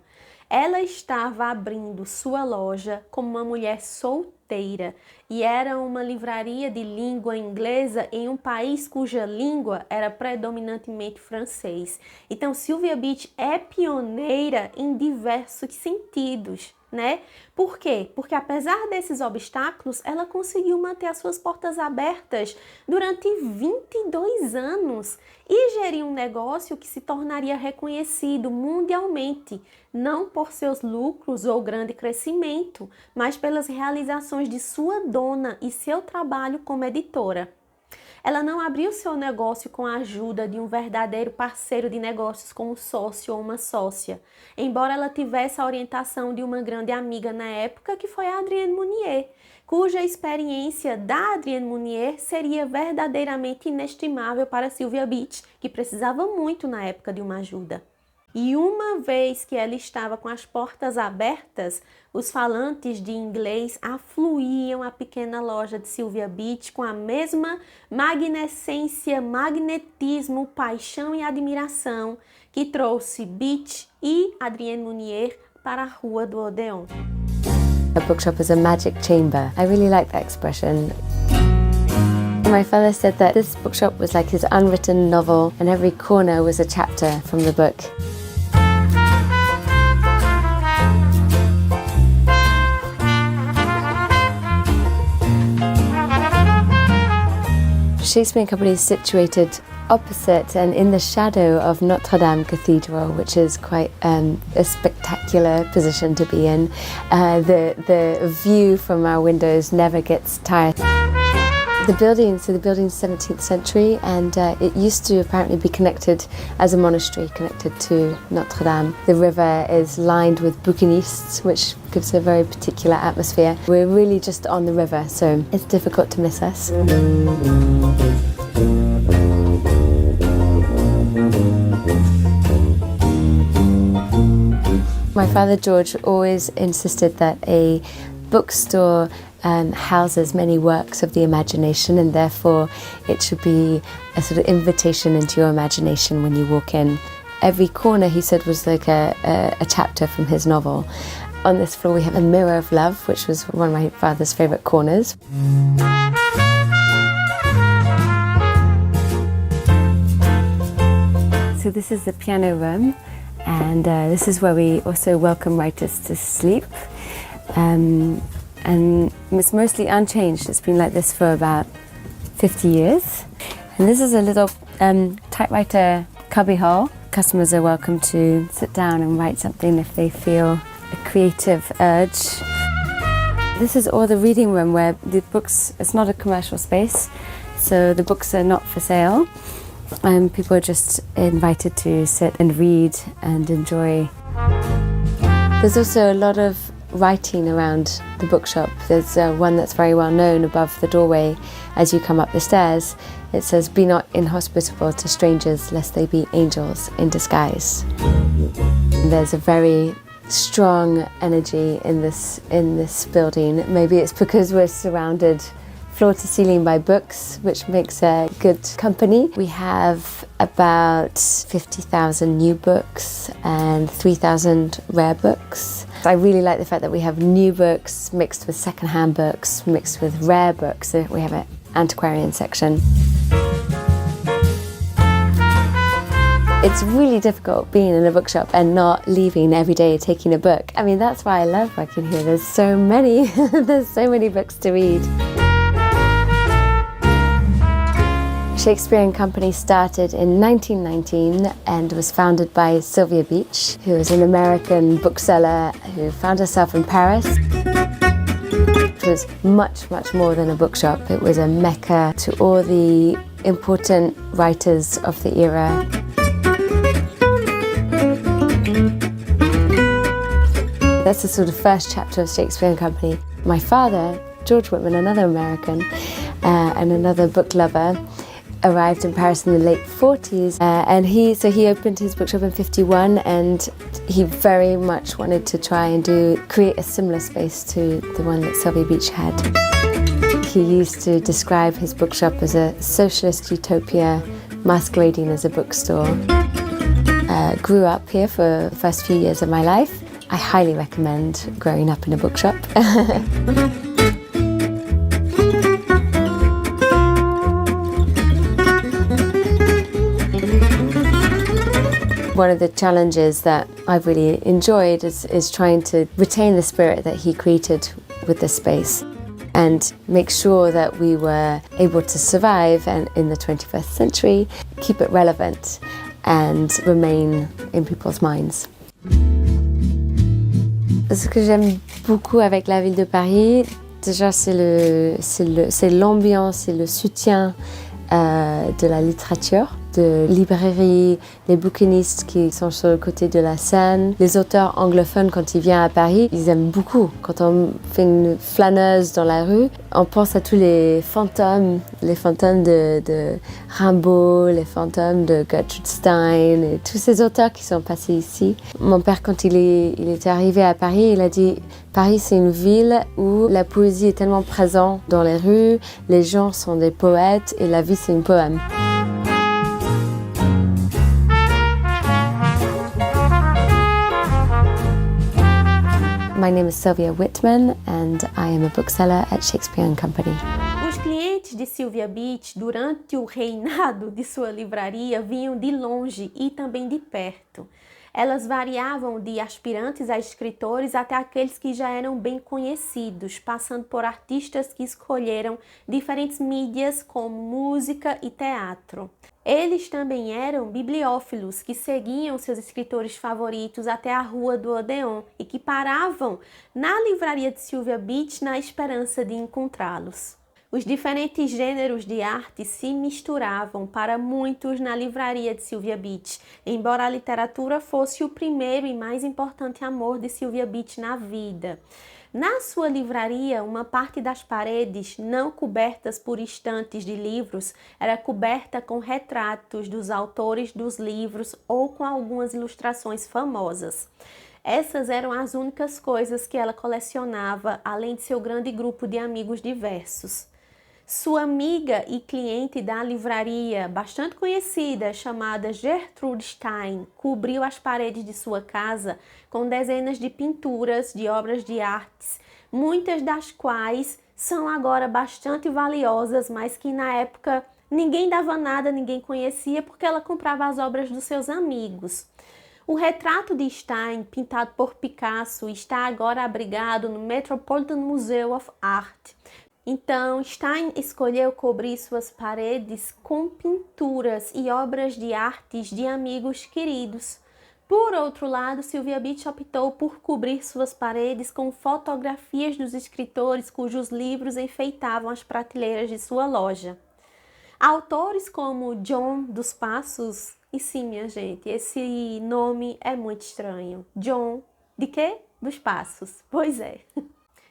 Ela estava abrindo sua loja como uma mulher solteira e era uma livraria de língua inglesa em um país cuja língua era predominantemente francês. Então, Sylvia Beach é pioneira em diversos sentidos, né? Por quê? Porque apesar desses obstáculos, ela conseguiu manter as suas portas abertas durante 22 anos e gerir um negócio que se tornaria reconhecido mundialmente, não por seus lucros ou grande crescimento, mas pelas realizações de sua dona e seu trabalho como editora. Ela não abriu seu negócio com a ajuda de um verdadeiro parceiro de negócios como um sócio ou uma sócia, embora ela tivesse a orientação de uma grande amiga na época, que foi a Adrienne Monnier, cuja experiência da Adrienne Monnier seria verdadeiramente inestimável para Sylvia Beach, que precisava muito na época de uma ajuda. E uma vez que ela estava com as portas abertas, os falantes de inglês afluíam à pequena loja de Sylvia Beach com a mesma magnescência, magnetismo, paixão e admiração que trouxe Beach e Adrienne Mounier para a Rua do Odeon. A bookshop is a magic chamber. I really like that expression. My father said that this bookshop was like his unwritten novel and every corner was a chapter from the book. Shakespeare & Company is situated opposite and in the shadow of Notre Dame Cathedral, which is quite a spectacular position to be in. The view from our windows never gets tired. The building's 17th century, and it used to apparently be connected as a monastery connected to Notre Dame. The river is lined with bouquinistes, which gives a very particular atmosphere. We're really just on the river, so it's difficult to miss us. My father George always insisted that a bookstore houses many works of the imagination, and therefore it should be a sort of invitation into your imagination when you walk in. Every corner, he said, was like a chapter from his novel. On this floor we have a mirror of love, which was one of my father's favourite corners. So this is the piano room, and this is where we also welcome writers to sleep. And it's mostly unchanged. It's been like this for about 50 years. And this is a little typewriter cubbyhole. Customers are welcome to sit down and write something if they feel a creative urge. This is all the reading room where the books, it's not a commercial space, so the books are not for sale. People are just invited to sit and read and enjoy. There's also a lot of writing around the bookshop. There's one that's very well known above the doorway as you come up the stairs. It says, "Be not inhospitable to strangers, lest they be angels in disguise." And there's a very strong energy in this building. Maybe it's because we're surrounded floor to ceiling by books, which makes a good company. We have about 50,000 new books and 3,000 rare books. I really like the fact that we have new books mixed with second-hand books, mixed with rare books. So we have an antiquarian section. It's really difficult being in a bookshop and not leaving every day taking a book. I mean, that's why I love working here. There's so many, there's so many books to read. Shakespeare & Company started in 1919 and was founded by Sylvia Beach, who is an American bookseller who found herself in Paris. It was much, much more than a bookshop. It was a mecca to all the important writers of the era. That's the sort of first chapter of Shakespeare & Company. My father, George Whitman, another American and another book lover, arrived in Paris in the late 40s, and he opened his bookshop in 51, and he very much wanted to try and create a similar space to the one that Sylvia Beach had. He used to describe his bookshop as a socialist utopia masquerading as a bookstore. Grew up here for the first few years of my life. I highly recommend growing up in a bookshop. One of the challenges that I've really enjoyed is trying to retain the spirit that he created with this space and make sure that we were able to survive and in the 21st century, keep it relevant and remain in people's minds. Ce que j'aime beaucoup avec la ville de Paris, déjà c'est l'ambiance et le soutien de la littérature, de librairies, les bouquinistes qui sont sur le côté de la Seine. Les auteurs anglophones, quand ils viennent à Paris, ils aiment beaucoup. Quand on fait une flâneuse dans la rue, on pense à tous les fantômes de Rimbaud, les fantômes de Gertrude Stein, et tous ces auteurs qui sont passés ici. Mon père, quand il était arrivé à Paris, il a dit « Paris, c'est une ville où la poésie est tellement présente dans les rues, les gens sont des poètes et la vie, c'est un poème. » My name is Sylvia Whitman and I am a bookseller at Shakespeare & Company. Os clientes de Sylvia Beach, durante o reinado de sua livraria, vinham de longe e também de perto. Elas variavam de aspirantes a escritores até aqueles que já eram bem conhecidos, passando por artistas que escolheram diferentes mídias como música e teatro. Eles também eram bibliófilos, que seguiam seus escritores favoritos até a Rua do Odeon e que paravam na livraria de Sylvia Beach na esperança de encontrá-los. Os diferentes gêneros de arte se misturavam para muitos na livraria de Sylvia Beach, embora a literatura fosse o primeiro e mais importante amor de Sylvia Beach na vida. Na sua livraria, uma parte das paredes, não cobertas por estantes de livros, era coberta com retratos dos autores dos livros ou com algumas ilustrações famosas. Essas eram as únicas coisas que ela colecionava, além de seu grande grupo de amigos diversos. Sua amiga e cliente da livraria, bastante conhecida, chamada Gertrude Stein, cobriu as paredes de sua casa com dezenas de pinturas de obras de artes, muitas das quais são agora bastante valiosas, mas que na época ninguém dava nada, ninguém conhecia, porque ela comprava as obras dos seus amigos. O retrato de Stein, pintado por Picasso, está agora abrigado no Metropolitan Museum of Art. Então, Stein escolheu cobrir suas paredes com pinturas e obras de artes de amigos queridos. Por outro lado, Sylvia Beach optou por cobrir suas paredes com fotografias dos escritores cujos livros enfeitavam as prateleiras de sua loja. Autores como John dos Passos, e sim, minha gente, esse nome é muito estranho. John, de quê? Dos Passos. Pois é.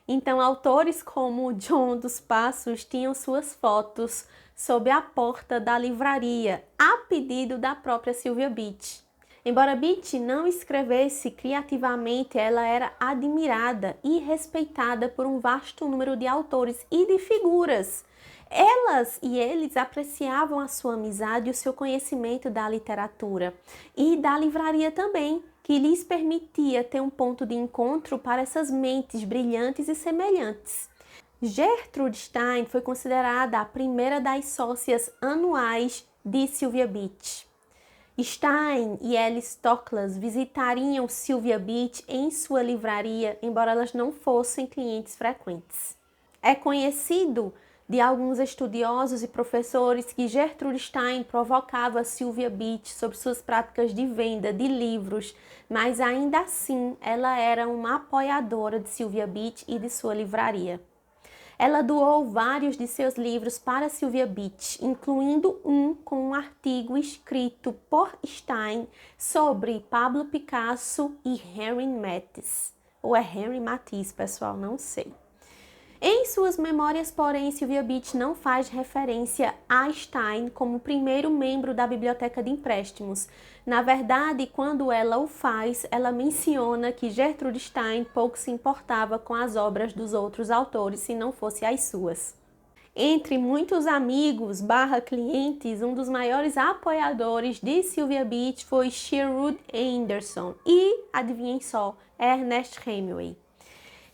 Então, autores como John dos Passos tinham suas fotos sob a porta da livraria, a pedido da própria Sylvia Beach. Embora Beach não escrevesse criativamente, ela era admirada e respeitada por um vasto número de autores e de figuras. Elas e eles apreciavam a sua amizade e o seu conhecimento da literatura e da livraria também, que lhes permitia ter um ponto de encontro para essas mentes brilhantes e semelhantes. Gertrude Stein foi considerada a primeira das sócias anuais de Sylvia Beach. Stein e Alice Toklas visitariam Sylvia Beach em sua livraria, embora elas não fossem clientes frequentes. É conhecido de alguns estudiosos e professores que Gertrude Stein provocava Sylvia Beach sobre suas práticas de venda de livros, mas ainda assim ela era uma apoiadora de Sylvia Beach e de sua livraria. Ela doou vários de seus livros para Sylvia Beach, incluindo um com um artigo escrito por Stein sobre Pablo Picasso e Henri Matisse. Ou é Henri Matisse, pessoal, não sei. Em suas memórias, porém, Sylvia Beach não faz referência a Stein como primeiro membro da biblioteca de empréstimos. Na verdade, quando ela o faz, ela menciona que Gertrude Stein pouco se importava com as obras dos outros autores, se não fosse as suas. Entre muitos amigos / clientes, um dos maiores apoiadores de Sylvia Beach foi Sherwood Anderson e, adivinhem só, Ernest Hemingway.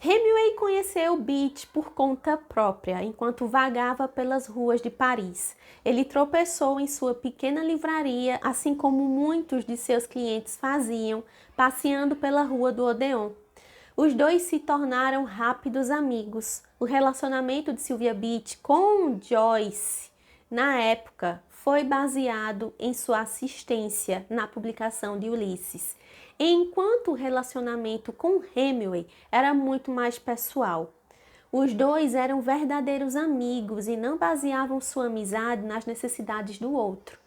Hemingway conheceu Beach por conta própria, enquanto vagava pelas ruas de Paris. Ele tropeçou em sua pequena livraria, assim como muitos de seus clientes faziam, passeando pela Rua do Odeon. Os dois se tornaram rápidos amigos. O relacionamento de Sylvia Beach com Joyce, na época, foi baseado em sua assistência na publicação de Ulisses, enquanto o relacionamento com Hemingway era muito mais pessoal. Os dois eram verdadeiros amigos e não baseavam sua amizade nas necessidades do outro.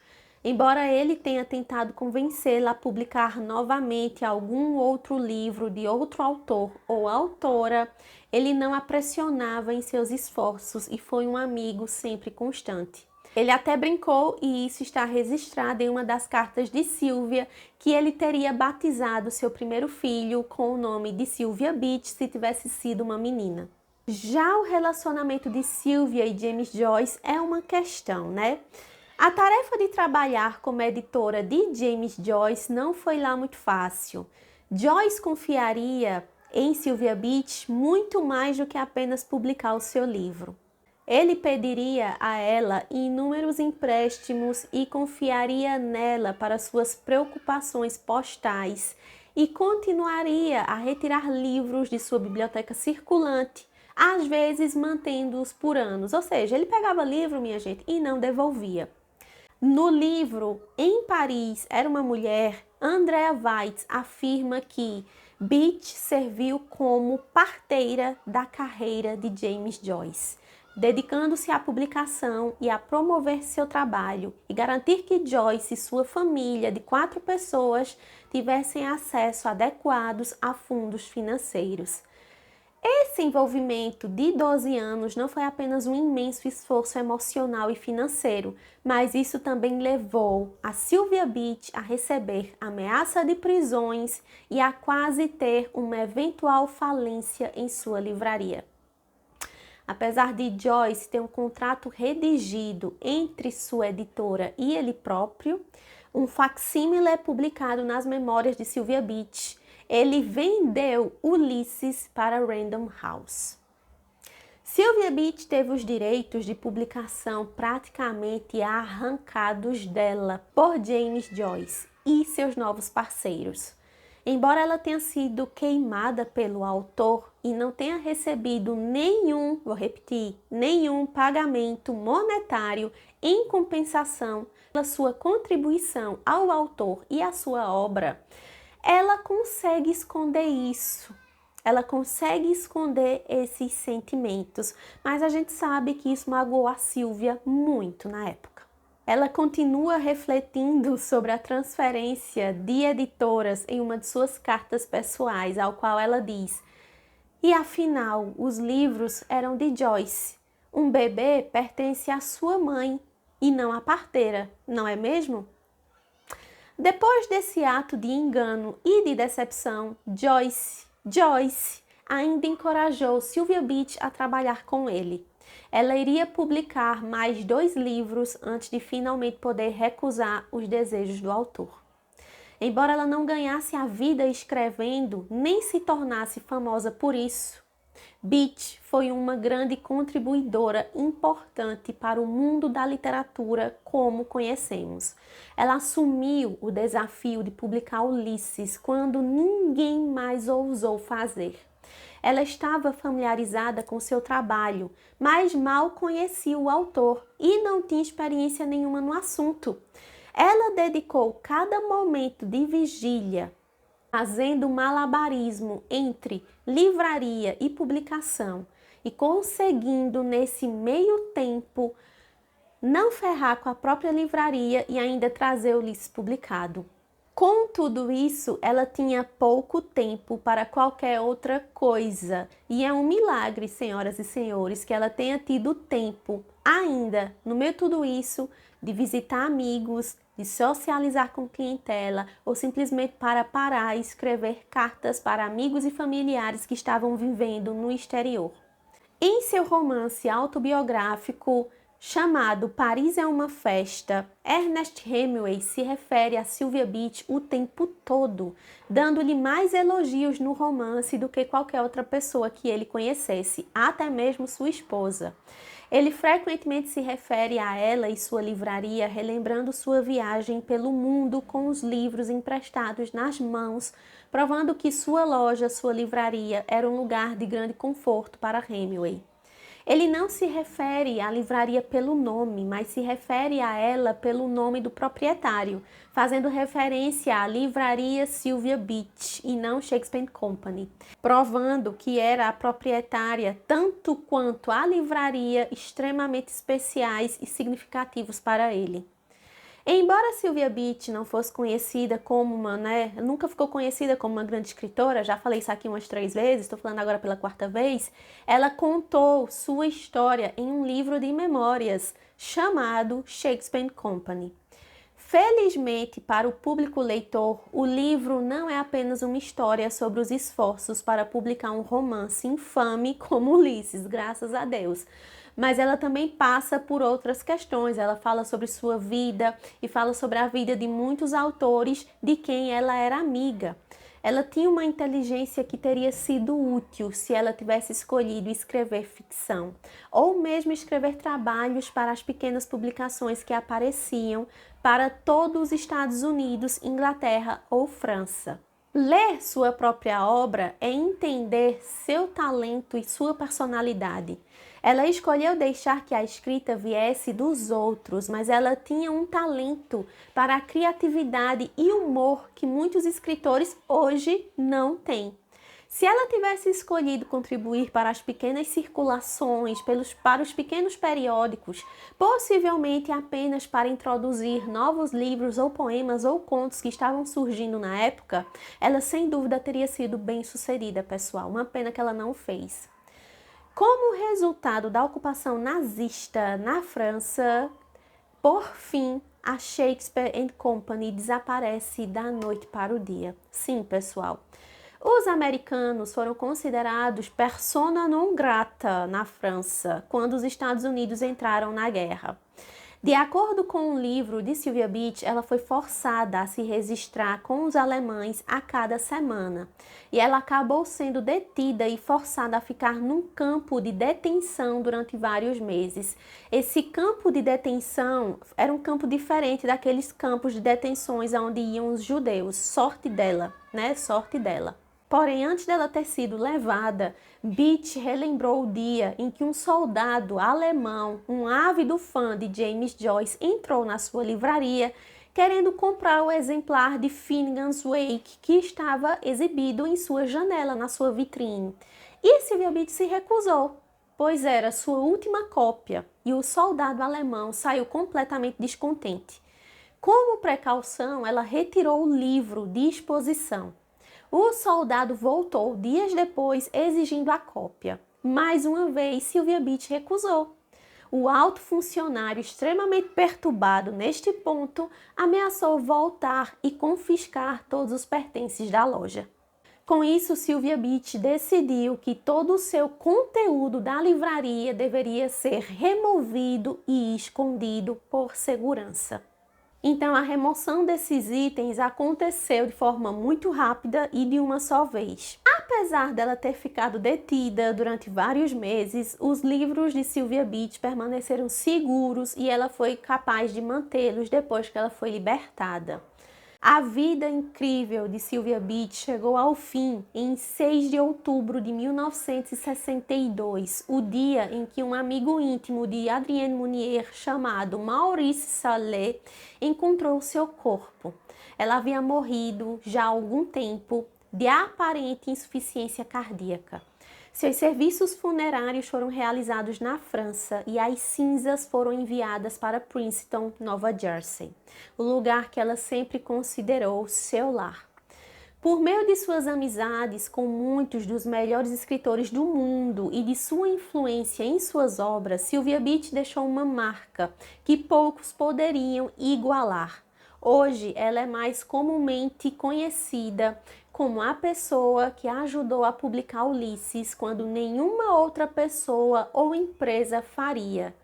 Embora ele tenha tentado convencê-la a publicar novamente algum outro livro de outro autor ou autora, ele não a pressionava em seus esforços e foi um amigo sempre constante. Ele até brincou, e isso está registrado em uma das cartas de Sylvia, que ele teria batizado seu primeiro filho com o nome de Sylvia Beach se tivesse sido uma menina. Já o relacionamento de Sylvia e James Joyce é uma questão, né? A tarefa de trabalhar como editora de James Joyce não foi lá muito fácil. Joyce confiaria em Sylvia Beach muito mais do que apenas publicar o seu livro. Ele pediria a ela inúmeros empréstimos e confiaria nela para suas preocupações postais e continuaria a retirar livros de sua biblioteca circulante, às vezes mantendo-os por anos. Ou seja, ele pegava livro, minha gente, e não devolvia. No livro Em Paris Era uma Mulher, Andrea Weitz afirma que Beach serviu como parteira da carreira de James Joyce, dedicando-se à publicação e a promover seu trabalho e garantir que Joyce e sua família de 4 pessoas tivessem acesso adequados a fundos financeiros. Esse envolvimento de 12 anos não foi apenas um imenso esforço emocional e financeiro, mas isso também levou a Sylvia Beach a receber ameaça de prisões e a quase ter uma eventual falência em sua livraria. Apesar de Joyce ter um contrato redigido entre sua editora e ele próprio, um facsímile é publicado nas memórias de Sylvia Beach. Ele vendeu Ulisses para Random House. Sylvia Beach teve os direitos de publicação praticamente arrancados dela por James Joyce e seus novos parceiros. Embora ela tenha sido queimada pelo autor e não tenha recebido nenhum pagamento monetário em compensação pela sua contribuição ao autor e à sua obra, ela consegue esconder isso. Ela consegue esconder esses sentimentos, mas a gente sabe que isso magoou a Sylvia muito na época. Ela continua refletindo sobre a transferência de editoras em uma de suas cartas pessoais, ao qual ela diz: "E afinal, os livros eram de Joyce. Um bebê pertence à sua mãe e não à parteira, não é mesmo?" Depois desse ato de engano e de decepção, Joyce ainda encorajou Sylvia Beach a trabalhar com ele. Ela iria publicar mais 2 livros antes de finalmente poder recusar os desejos do autor. Embora ela não ganhasse a vida escrevendo, nem se tornasse famosa por isso, Beach foi uma grande contribuidora importante para o mundo da literatura como conhecemos. Ela assumiu o desafio de publicar Ulisses quando ninguém mais ousou fazer. Ela estava familiarizada com seu trabalho, mas mal conhecia o autor e não tinha experiência nenhuma no assunto. Ela dedicou cada momento de vigília fazendo malabarismo entre livraria e publicação e conseguindo nesse meio tempo não ferrar com a própria livraria e ainda trazer o Ulisses publicado. Com tudo isso, ela tinha pouco tempo para qualquer outra coisa. E é um milagre, senhoras e senhores, que ela tenha tido tempo ainda, no meio de tudo isso, de visitar amigos, de socializar com clientela ou simplesmente para parar e escrever cartas para amigos e familiares que estavam vivendo no exterior. Em seu romance autobiográfico chamado Paris é uma Festa, Ernest Hemingway se refere a Sylvia Beach o tempo todo, dando-lhe mais elogios no romance do que qualquer outra pessoa que ele conhecesse, até mesmo sua esposa. Ele frequentemente se refere a ela e sua livraria, relembrando sua viagem pelo mundo com os livros emprestados nas mãos, provando que sua loja, sua livraria, era um lugar de grande conforto para Hemingway. Ele não se refere à livraria pelo nome, mas se refere a ela pelo nome do proprietário, fazendo referência à livraria Sylvia Beach e não Shakespeare Company, provando que era a proprietária tanto quanto a livraria extremamente especiais e significativos para ele. Embora Sylvia Beach não fosse conhecida como nunca ficou conhecida como uma grande escritora, já falei isso aqui umas 3 vezes, estou falando agora pela 4ª vez, ela contou sua história em um livro de memórias chamado Shakespeare Company. Felizmente para o público leitor, o livro não é apenas uma história sobre os esforços para publicar um romance infame como Ulisses, graças a Deus. Mas ela também passa por outras questões. Ela fala sobre sua vida e fala sobre a vida de muitos autores de quem ela era amiga. Ela tinha uma inteligência que teria sido útil se ela tivesse escolhido escrever ficção, ou mesmo escrever trabalhos para as pequenas publicações que apareciam para todos os Estados Unidos, Inglaterra ou França. Ler sua própria obra é entender seu talento e sua personalidade. Ela escolheu deixar que a escrita viesse dos outros, mas ela tinha um talento para a criatividade e humor que muitos escritores hoje não têm. Se ela tivesse escolhido contribuir para as pequenas circulações, para os pequenos periódicos, possivelmente apenas para introduzir novos livros ou poemas ou contos que estavam surgindo na época, ela sem dúvida teria sido bem-sucedida, pessoal. Uma pena que ela não fez. Como resultado da ocupação nazista na França, por fim, a Shakespeare & Company desaparece da noite para o dia. Sim, pessoal. Os americanos foram considerados persona non grata na França quando os Estados Unidos entraram na guerra. De acordo com um livro de Sylvia Beach, ela foi forçada a se registrar com os alemães a cada semana. E ela acabou sendo detida e forçada a ficar num campo de detenção durante vários meses. Esse campo de detenção era um campo diferente daqueles campos de detenções onde iam os judeus. Sorte dela, né? Sorte dela. Porém, antes dela ter sido levada, Beach relembrou o dia em que um soldado alemão, um ávido fã de James Joyce, entrou na sua livraria querendo comprar o exemplar de Finnegan's Wake que estava exibido em sua janela, na sua vitrine. E Sylvia Beach se recusou, pois era sua última cópia, e o soldado alemão saiu completamente descontente. Como precaução, ela retirou o livro de exposição. O soldado voltou dias depois exigindo a cópia. Mais uma vez, Sylvia Beach recusou. O alto funcionário, extremamente perturbado neste ponto, ameaçou voltar e confiscar todos os pertences da loja. Com isso, Sylvia Beach decidiu que todo o seu conteúdo da livraria deveria ser removido e escondido por segurança. Então, a remoção desses itens aconteceu de forma muito rápida e de uma só vez. Apesar dela ter ficado detida durante vários meses, os livros de Sylvia Beach permaneceram seguros e ela foi capaz de mantê-los depois que ela foi libertada. A vida incrível de Sylvia Beach chegou ao fim em 6 de outubro de 1962, o dia em que um amigo íntimo de Adrienne Monnier, chamado Maurice Sallet, encontrou seu corpo. Ela havia morrido já há algum tempo de aparente insuficiência cardíaca. Seus serviços funerários foram realizados na França e as cinzas foram enviadas para Princeton, Nova Jersey, o lugar que ela sempre considerou seu lar. Por meio de suas amizades com muitos dos melhores escritores do mundo e de sua influência em suas obras, Sylvia Beach deixou uma marca que poucos poderiam igualar. Hoje, ela é mais comumente conhecida como a pessoa que ajudou a publicar Ulisses quando nenhuma outra pessoa ou empresa faria.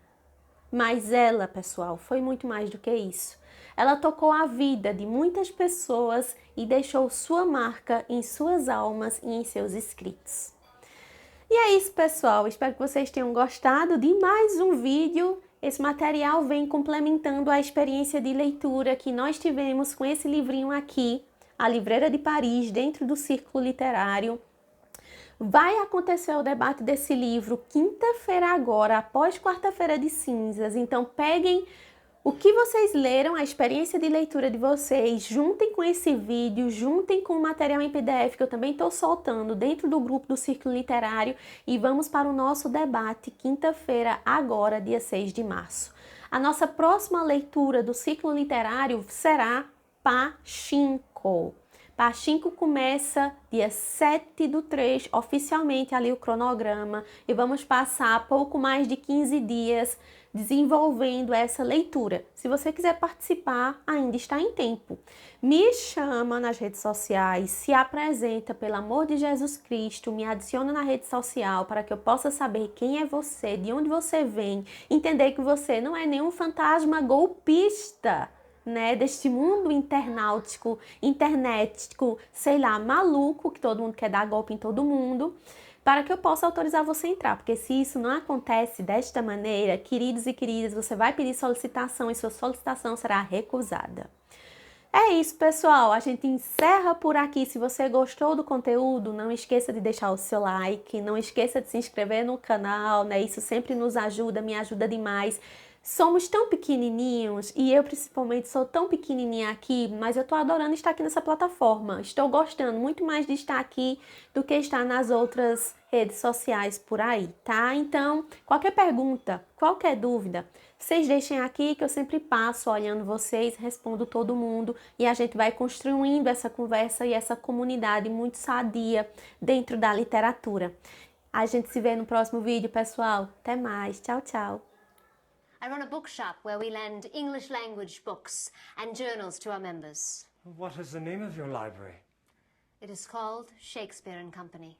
Mas ela, pessoal, foi muito mais do que isso. Ela tocou a vida de muitas pessoas e deixou sua marca em suas almas e em seus escritos. E é isso, pessoal. Espero que vocês tenham gostado de mais um vídeo. Esse material vem complementando a experiência de leitura que nós tivemos com esse livrinho aqui, A Livreira de Paris, dentro do Círculo Literário. Vai acontecer o debate desse livro quinta-feira agora, após quarta-feira de cinzas. Então peguem o que vocês leram, a experiência de leitura de vocês, juntem com esse vídeo, juntem com o material em PDF que eu também estou soltando dentro do grupo do Círculo Literário e vamos para o nosso debate quinta-feira agora, dia 6 de março. A nossa próxima leitura do Círculo Literário será Pachinko. Pachinko começa dia 7/3, oficialmente ali o cronograma, e vamos passar pouco mais de 15 dias desenvolvendo essa leitura. Se você quiser participar, ainda está em tempo. Me chama nas redes sociais, se apresenta, pelo amor de Jesus Cristo, me adiciona na rede social para que eu possa saber quem é você, de onde você vem, entender que você não é nenhum fantasma golpista. né, deste mundo internautico, internetico, sei lá, maluco, que todo mundo quer dar golpe em todo mundo, para que eu possa autorizar você a entrar, porque se isso não acontece desta maneira, queridos e queridas, você vai pedir solicitação e sua solicitação será recusada. É isso, pessoal. A gente encerra por aqui. Se você gostou do conteúdo, não esqueça de deixar o seu like, não esqueça de se inscrever no canal, né? Isso sempre nos ajuda, me ajuda demais. Somos tão pequenininhos e eu principalmente sou tão pequenininha aqui, mas eu tô adorando estar aqui nessa plataforma. Estou gostando muito mais de estar aqui do que estar nas outras redes sociais por aí, tá? Então, qualquer pergunta, qualquer dúvida, vocês deixem aqui que eu sempre passo olhando vocês, respondo todo mundo e a gente vai construindo essa conversa e essa comunidade muito sadia dentro da literatura. A gente se vê no próximo vídeo, pessoal. Até mais. Tchau, tchau. I run a bookshop where we lend English language books and journals to our members. What is the name of your library? It is called Shakespeare and Company.